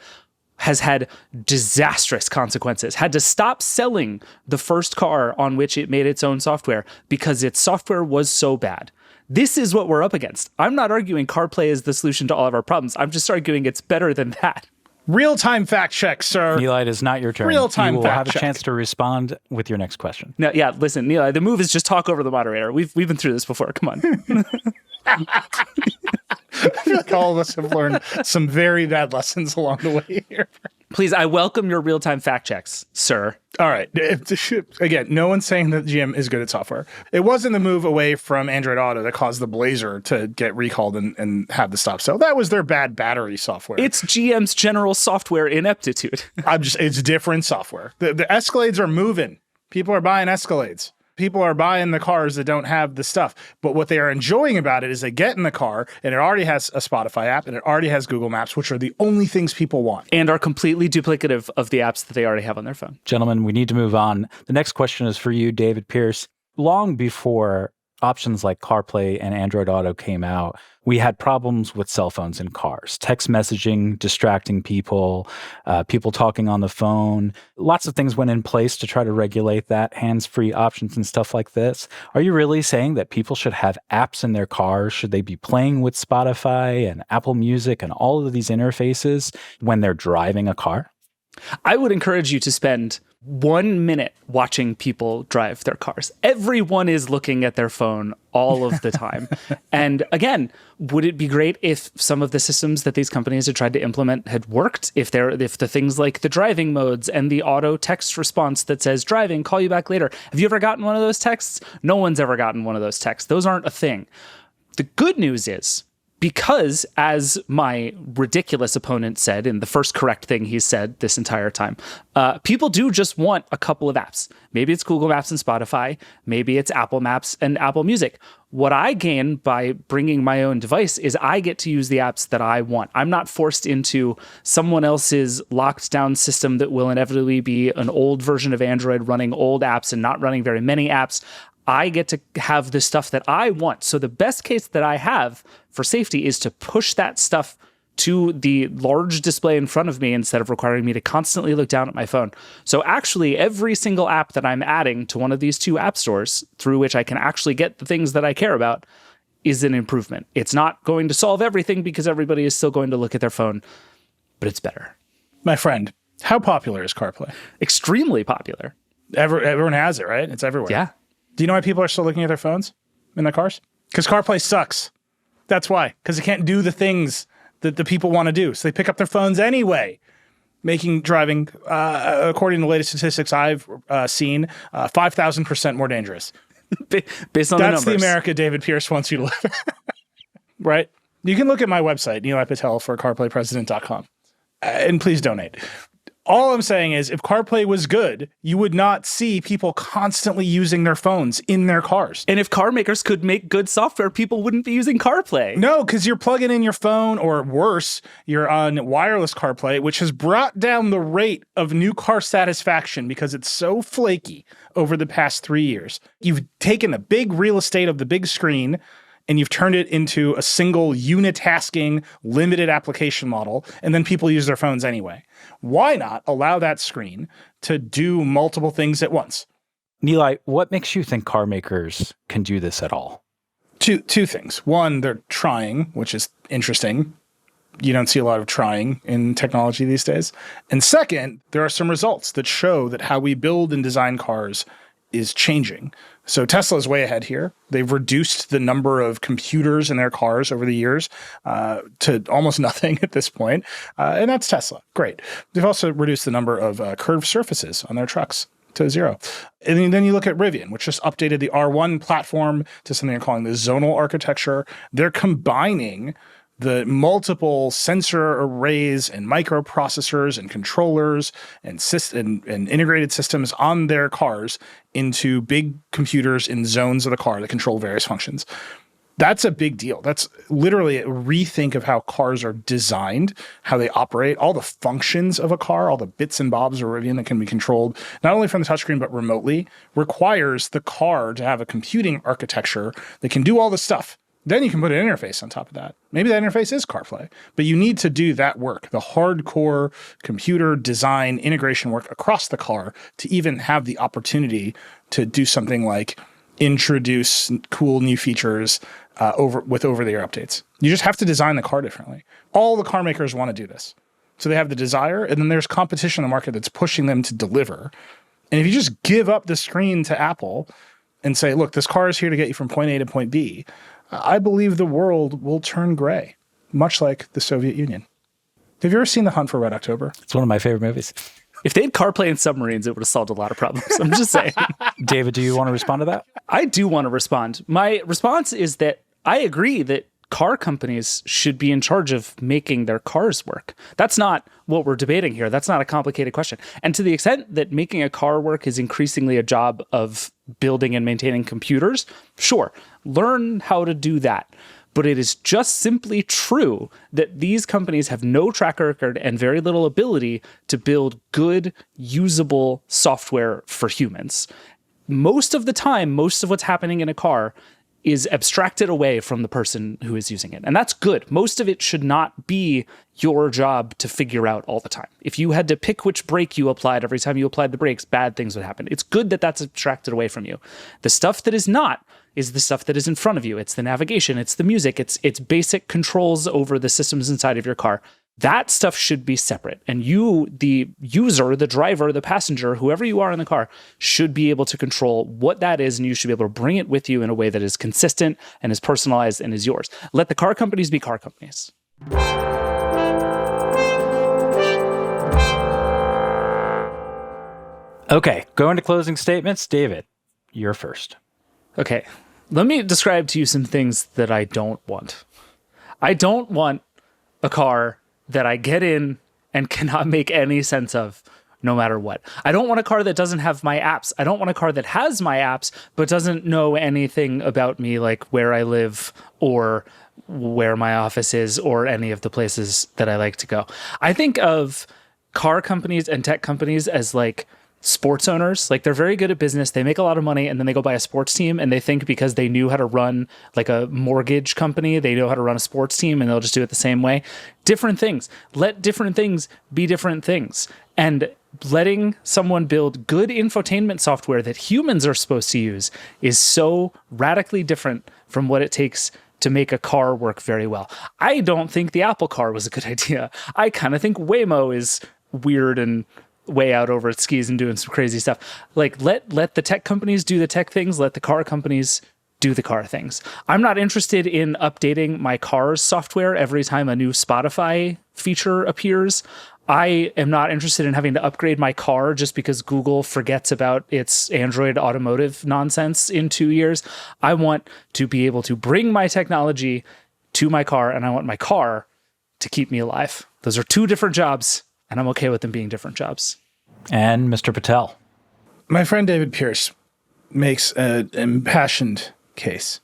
has had disastrous consequences, had to stop selling the first car on which it made its own software because its software was so bad. This is what we're up against. I'm not arguing CarPlay is the solution to all of our problems. I'm just arguing it's better than that. Real-time fact check, sir. Nilay, it is not your turn. Real-time you will fact have a check. chance to respond with your next question. No, yeah, listen, Nilay, the move is just talk over the moderator. We've been through this before. Come on. I feel like all of us have learned some very bad lessons along the way here. Please, I welcome your real-time fact checks, sir. All right. Again, no one's saying that GM is good at software. It wasn't the move away from Android Auto that caused the Blazer to get recalled and have the stop sell. That was their bad battery software. It's GM's general software ineptitude. It's different software. The Escalades are moving. People are buying Escalades. People are buying the cars that don't have the stuff. But what they are enjoying about it is they get in the car and it already has a Spotify app and it already has Google Maps, which are the only things people want. And are completely duplicative of the apps that they already have on their phone. Gentlemen, we need to move on. The next question is for you, David Pierce. Long before options like CarPlay and Android Auto came out, we had problems with cell phones in cars, text messaging, distracting people, people talking on the phone. Lots of things went in place to try to regulate that, hands-free options and stuff like this. Are you really saying that people should have apps in their cars? Should they be playing with Spotify and Apple Music and all of these interfaces when they're driving a car? I would encourage you to spend 1 minute watching people drive their cars. Everyone is looking at their phone all of the time. And again, would it be great if some of the systems that these companies had tried to implement had worked? If the things like the driving modes and the auto text response that says driving, call you back later. Have you ever gotten one of those texts? No one's ever gotten one of those texts. Those aren't a thing. The good news is, because, as my ridiculous opponent said, in the first correct thing he said this entire time, people do just want a couple of apps. Maybe it's Google Maps and Spotify. Maybe it's Apple Maps and Apple Music. What I gain by bringing my own device is I get to use the apps that I want. I'm not forced into someone else's locked down system that will inevitably be an old version of Android running old apps and not running very many apps. I get to have the stuff that I want. So the best case that I have for safety is to push that stuff to the large display in front of me instead of requiring me to constantly look down at my phone. So actually, every single app that I'm adding to one of these two app stores through which I can actually get the things that I care about is an improvement. It's not going to solve everything because everybody is still going to look at their phone, but it's better. My friend, how popular is CarPlay? Extremely popular. Everyone has it, right? It's everywhere. Yeah. Do you know why people are still looking at their phones in their cars? Because CarPlay sucks. That's why. Because it can't do the things that the people want to do. So they pick up their phones anyway, making driving, according to the latest statistics I've seen, 5,000% more dangerous. Based on the numbers. That's the America David Pierce wants you to live. Right? You can look at my website, Nilay Patel for CarPlayPresident.com. And please donate. All I'm saying is if CarPlay was good, you would not see people constantly using their phones in their cars. And if car makers could make good software, people wouldn't be using CarPlay. No, because you're plugging in your phone, or worse, you're on wireless CarPlay, which has brought down the rate of new car satisfaction because it's so flaky over the past 3 years. You've taken a big real estate of the big screen and you've turned it into a single unitasking, limited application model, and then people use their phones anyway. Why not allow that screen to do multiple things at once? Nilay, what makes you think car makers can do this at all? Two things. One, they're trying, which is interesting. You don't see a lot of trying in technology these days. And second, there are some results that show that how we build and design cars is changing. So Tesla is way ahead here. They've reduced the number of computers in their cars over the years to almost nothing at this point. And that's Tesla. Great. They've also reduced the number of curved surfaces on their trucks to 0. And then you look at Rivian, which just updated the R1 platform to something they're calling the zonal architecture. They're combining the multiple sensor arrays and microprocessors and controllers and integrated systems on their cars into big computers in zones of the car that control various functions. That's a big deal. That's literally a rethink of how cars are designed, how they operate, all the functions of a car, all the bits and bobs of Rivian that can be controlled, not only from the touchscreen, but remotely, requires the car to have a computing architecture that can do all the stuff. Then you can put an interface on top of that. Maybe that interface is CarPlay, but you need to do that work, the hardcore computer design integration work across the car to even have the opportunity to do something like introduce cool new features with over-the-air updates. You just have to design the car differently. All the car makers want to do this. So they have the desire, and then there's competition in the market that's pushing them to deliver. And if you just give up the screen to Apple and say, look, this car is here to get you from point A to point B, I believe the world will turn gray, much like the Soviet Union. Have you ever seen The Hunt for Red October? It's one of my favorite movies. If they had CarPlay in submarines, it would have solved a lot of problems. I'm just saying. David, do you want to respond to that? I do want to respond. My response is that I agree that car companies should be in charge of making their cars work. That's not what we're debating here. That's not a complicated question. And to the extent that making a car work is increasingly a job of building and maintaining computers, sure, learn how to do that. But it is just simply true that these companies have no track record and very little ability to build good, usable software for humans. Most of the time, most of what's happening in a car is abstracted away from the person who is using it. And that's good. Most of it should not be your job to figure out all the time. If you had to pick which brake you applied every time you applied the brakes, bad things would happen. It's good that that's abstracted away from you. The stuff that is not is the stuff that is in front of you. It's the navigation, it's the music, it's basic controls over the systems inside of your car. That stuff should be separate. And you, the user, the driver, the passenger, whoever you are in the car, should be able to control what that is, and you should be able to bring it with you in a way that is consistent and is personalized and is yours. Let the car companies be car companies. Okay, going to closing statements. David, you're first. Okay, let me describe to you some things that I don't want. I don't want a car that I get in and cannot make any sense of no matter what. I don't want a car that doesn't have my apps. I don't want a car that has my apps but doesn't know anything about me, like where I live or where my office is or any of the places that I like to go. I think of car companies and tech companies as like sports owners. Like, they're very good at business, they make a lot of money, and then they go buy a sports team, and they think because they knew how to run like a mortgage company, they know how to run a sports team, and they'll just do it the same way. Different things. Let different things be different things. And letting someone build good infotainment software that humans are supposed to use is so radically different from what it takes to make a car work very well. I don't think the Apple Car was a good idea. I kind of think Waymo is weird and way out over its skis and doing some crazy stuff. Like, let the tech companies do the tech things, let the car companies do the car things. I'm not interested in updating my car's software every time a new Spotify feature appears. I am not interested in having to upgrade my car just because Google forgets about its Android automotive nonsense in 2 years. I want to be able to bring my technology to my car, and I want my car to keep me alive. Those are two different jobs, and I'm okay with them being different jobs. And Mr. Patel. My friend David Pierce makes an impassioned case.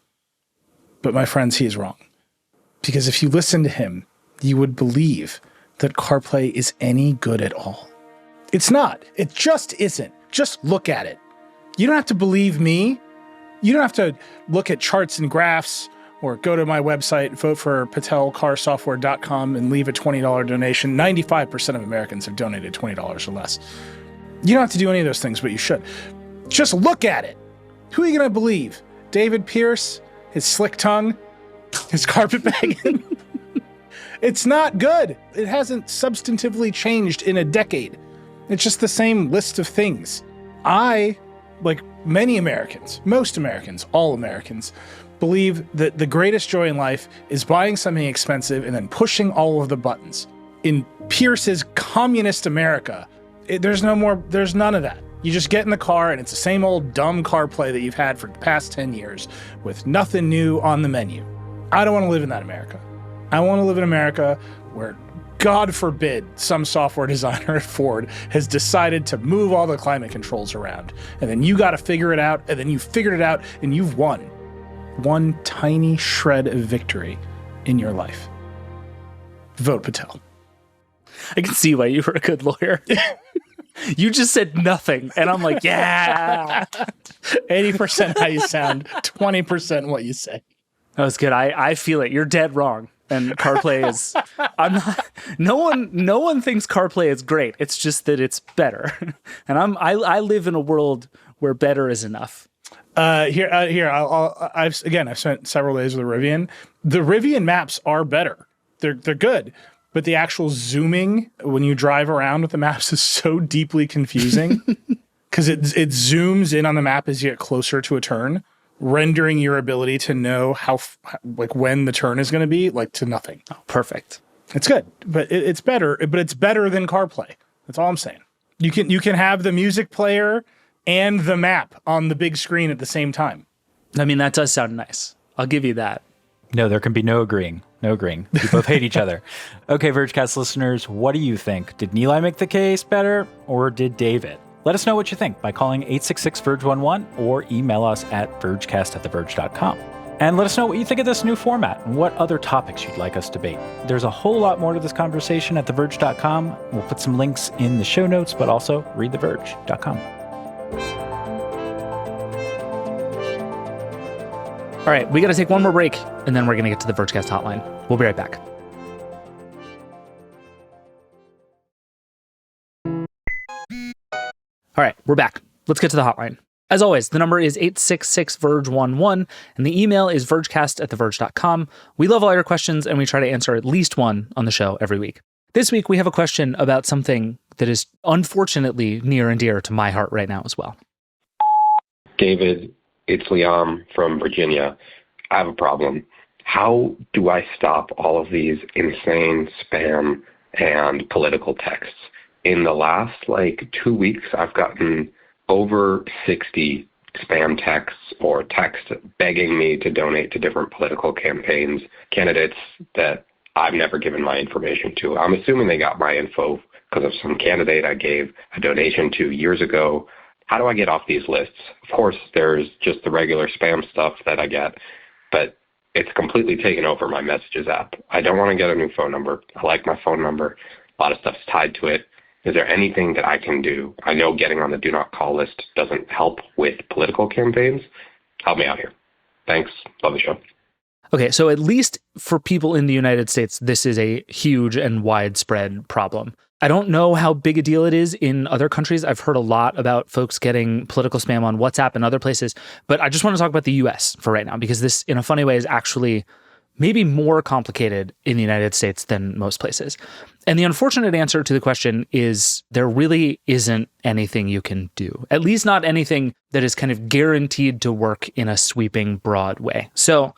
But my friends, he is wrong. Because if you listen to him, you would believe that CarPlay is any good at all. It's not. It just isn't. Just look at it. You don't have to believe me. You don't have to look at charts and graphs or go to my website, vote for patelcarsoftware.com and leave a $20 donation. 95% of Americans have donated $20 or less. You don't have to do any of those things, but you should. Just look at it. Who are you going to believe? David Pierce, his slick tongue, his carpetbagging? It's not good. It hasn't substantively changed in a decade. It's just the same list of things. I, like many Americans, most Americans, all Americans, believe that the greatest joy in life is buying something expensive and then pushing all of the buttons. In Pierce's communist America, there's none of that. You just get in the car and it's the same old dumb CarPlay that you've had for the past 10 years with nothing new on the menu. I don't want to live in that America. I want to live in America where, God forbid, some software designer at Ford has decided to move all the climate controls around. And then you got to figure it out, and then you figured it out, and you've won. One tiny shred of victory in your life. Vote Patel. I can see why you were a good lawyer. You just said nothing, and I'm like, yeah. 80% how you sound, 20% what you say. That was good. I feel it. You're dead wrong. And CarPlay is, I'm not, no one thinks CarPlay is great. It's just that it's better. And I live in a world where better is enough. I've spent several days with the Rivian. The Rivian maps are better. They're good, but the actual zooming when you drive around with the maps is so deeply confusing because it zooms in on the map as you get closer to a turn, rendering your ability to know when the turn is going to be to nothing. Oh, perfect. It's good, but it's better. But it's better than CarPlay. That's all I'm saying. You can have the music player and the map on the big screen at the same time. I mean, that does sound nice. I'll give you that. No, there can be no agreeing. No agreeing. You both hate each other. Okay, Vergecast listeners, what do you think? Did Nilay make the case better, or did David? Let us know what you think by calling 866-VERGE11 or email us at vergecast@theverge.com. And let us know what you think of this new format and what other topics you'd like us to debate. There's a whole lot more to this conversation at theverge.com. We'll put some links in the show notes, but also read theverge.com. All right, we got to take one more break, and then we're going to get to the Vergecast Hotline. We'll be right back. All right, we're back. Let's get to the hotline. As always, the number is 866-VERGE11, and the email is vergecast@theverge.com. We love all your questions, and we try to answer at least one on the show every week. This week, we have a question about something that is unfortunately near and dear to my heart right now as well. David, it's Liam from Virginia. I have a problem. How do I stop all of these insane spam and political texts? In the last 2 weeks, I've gotten over 60 spam texts or texts begging me to donate to different political campaigns, candidates that I've never given my information to. I'm assuming they got my info because of some candidate I gave a donation to years ago. How do I get off these lists? Of course, there's just the regular spam stuff that I get, but it's completely taken over my messages app. I don't want to get a new phone number. I like my phone number. A lot of stuff's tied to it. Is there anything that I can do? I know getting on the do not call list doesn't help with political campaigns. Help me out here. Thanks. Love the show. Okay, so at least for people in the United States, this is a huge and widespread problem. I don't know how big a deal it is in other countries. I've heard a lot about folks getting political spam on WhatsApp and other places, but I just want to talk about the US for right now, because this, in a funny way, is actually maybe more complicated in the United States than most places. And the unfortunate answer to the question is there really isn't anything you can do, at least not anything that is kind of guaranteed to work in a sweeping, broad way. So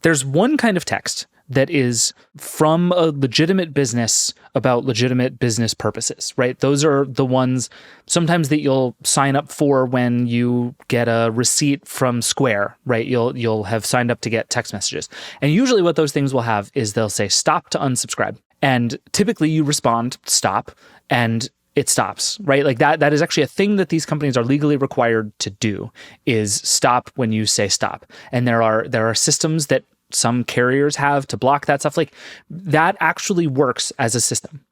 there's one kind of text that is from a legitimate business about legitimate business purposes, right? Those are the ones sometimes that you'll sign up for when you get a receipt from Square, right? You'll have signed up to get text messages. And usually what those things will have is they'll say stop to unsubscribe. And typically you respond stop and it stops, right? Like that is actually a thing that these companies are legally required to do, is stop when you say stop. And there are systems that some carriers have to block that stuff. Like that actually works as a system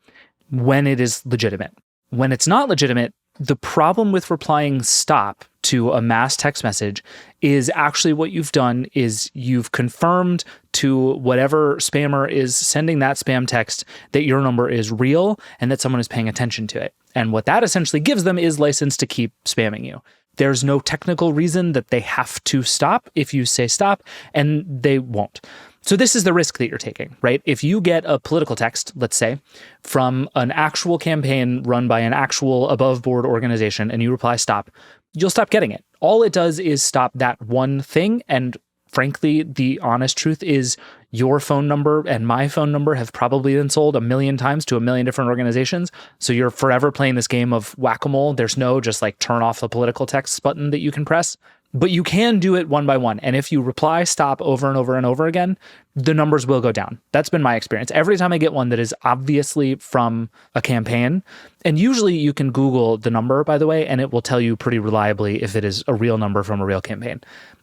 when it is legitimate. When it's not legitimate, the problem with replying stop to a mass text message is actually what you've done is you've confirmed to whatever spammer is sending that spam text that your number is real and that someone is paying attention to it. And what that essentially gives them is license to keep spamming you. There's no technical reason that they have to stop if you say stop, and they won't. So this is the risk that you're taking, right? If you get a political text, let's say, from an actual campaign run by an actual above-board organization and you reply stop, you'll stop getting it. All it does is stop that one thing, and frankly, the honest truth is your phone number and my phone number have probably been sold 1 million times to 1 million different organizations. So you're forever playing this game of whack-a-mole. There's no just turn off the political text button that you can press, but you can do it one by one. And if you reply stop over and over and over again, the numbers will go down. That's been my experience. Every time I get one that is obviously from a campaign, and usually you can Google the number, by the way, and it will tell you pretty reliably if it is a real number from a real campaign.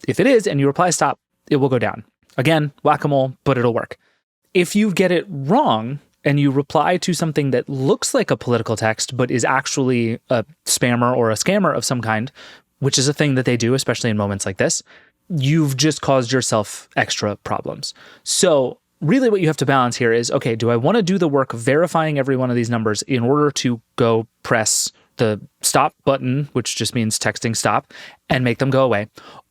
If it is, and you reply stop, it will go down. Again, whack-a-mole, but it'll work. If you get it wrong and you reply to something that looks like a political text, but is actually a spammer or a scammer of some kind, which is a thing that they do, especially in moments like this, you've just caused yourself extra problems. So really what you have to balance here is, okay, do I want to do the work of verifying every one of these numbers in order to go press the stop button, which just means texting stop, and make them go away?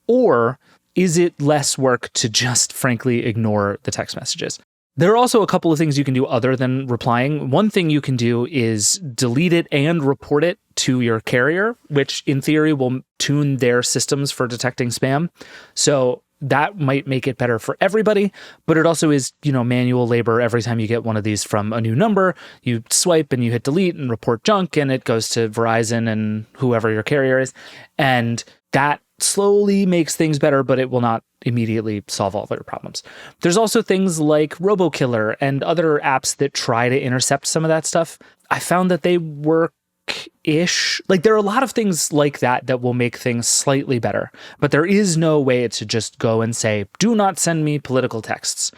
Or is it less work to just frankly ignore the text messages? There are also a couple of things you can do other than replying. One thing you can do is delete it and report it to your carrier, which in theory will tune their systems for detecting spam. So that might make it better for everybody, but it also is, manual labor. Every time you get one of these from a new number, you swipe and you hit delete and report junk, and it goes to Verizon and whoever your carrier is. And that slowly makes things better, but it will not immediately solve all of your problems. There's also things like RoboKiller and other apps that try to intercept some of that stuff. I found that they work-ish. There are a lot of things like that will make things slightly better, but there is no way to just go and say, do not send me political texts.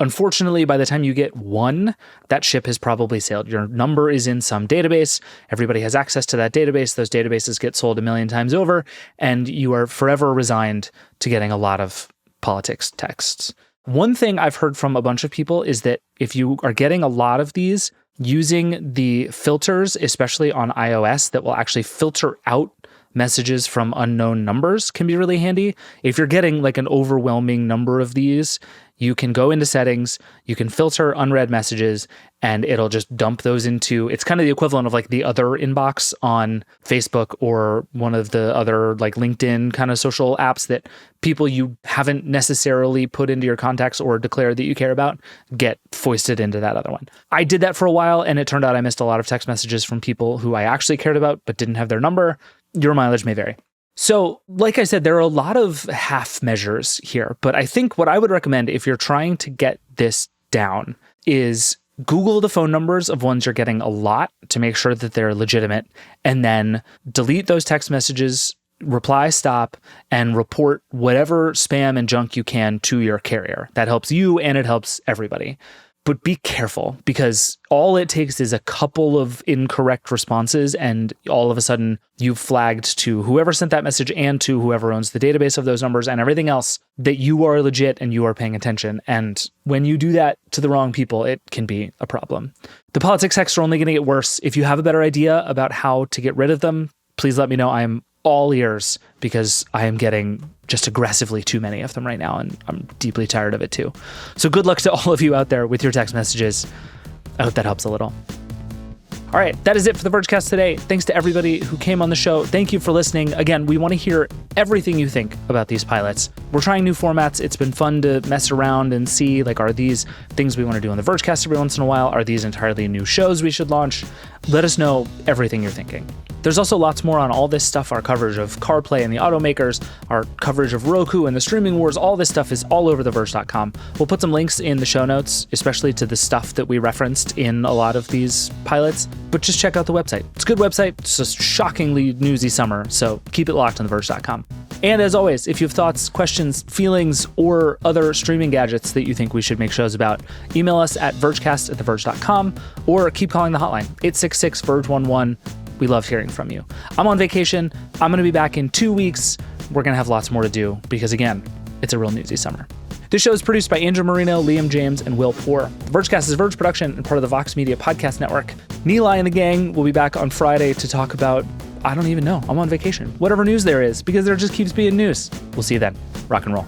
Unfortunately, by the time you get one, that ship has probably sailed. Your number is in some database. Everybody has access to that database. Those databases get sold 1 million times over, and you are forever resigned to getting a lot of politics texts. One thing I've heard from a bunch of people is that if you are getting a lot of these, using the filters, especially on iOS, that will actually filter out messages from unknown numbers can be really handy. If you're getting like an overwhelming number of these, you can go into settings, you can filter unread messages, and it'll just dump those into, it's kind of the equivalent of like the other inbox on Facebook or one of the other like LinkedIn kind of social apps that people you haven't necessarily put into your contacts or declared that you care about get foisted into that other one. I did that for a while, and it turned out I missed a lot of text messages from people who I actually cared about but didn't have their number. Your mileage may vary. So, like I said, there are a lot of half measures here, but I think what I would recommend if you're trying to get this down is Google the phone numbers of ones you're getting a lot to make sure that they're legitimate, and then delete those text messages, reply stop, and report whatever spam and junk you can to your carrier. That helps you and it helps everybody. But be careful, because all it takes is a couple of incorrect responses and all of a sudden you've flagged to whoever sent that message and to whoever owns the database of those numbers and everything else that you are legit and you are paying attention. And when you do that to the wrong people, it can be a problem. The politics texts are only going to get worse. If you have a better idea about how to get rid of them, please let me know. I am all ears, because I am getting just aggressively too many of them right now, and I'm deeply tired of it too. So good luck to all of you out there with your text messages. I hope that helps a little. All right, that is it for the Vergecast today. Thanks to everybody who came on the show. Thank you for listening. Again, we want to hear everything you think about these pilots. We're trying new formats. It's been fun to mess around and see, like, are these things we want to do on the Vergecast every once in a while? Are these entirely new shows we should launch? Let us know everything you're thinking. There's also lots more on all this stuff, our coverage of CarPlay and the Automakers, our coverage of Roku and the streaming wars. All this stuff is all over theverge.com. We'll put some links in the show notes, especially to the stuff that we referenced in a lot of these pilots, but just check out the website. It's a good website. It's a shockingly newsy summer, so keep it locked on theverge.com. And as always, if you have thoughts, questions, feelings, or other streaming gadgets that you think we should make shows about, email us at vergecast@theverge.com or keep calling the hotline, 866-VERGE11. We love hearing from you. I'm on vacation. I'm going to be back in 2 weeks. We're going to have lots more to do because, again, it's a real newsy summer. This show is produced by Andrew Marino, Liam James, and Will Poor. The Vergecast is a Verge production and part of the Vox Media Podcast Network. Nilay and the gang will be back on Friday to talk about, I don't even know, I'm on vacation. Whatever news there is, because there just keeps being news. We'll see you then. Rock and roll.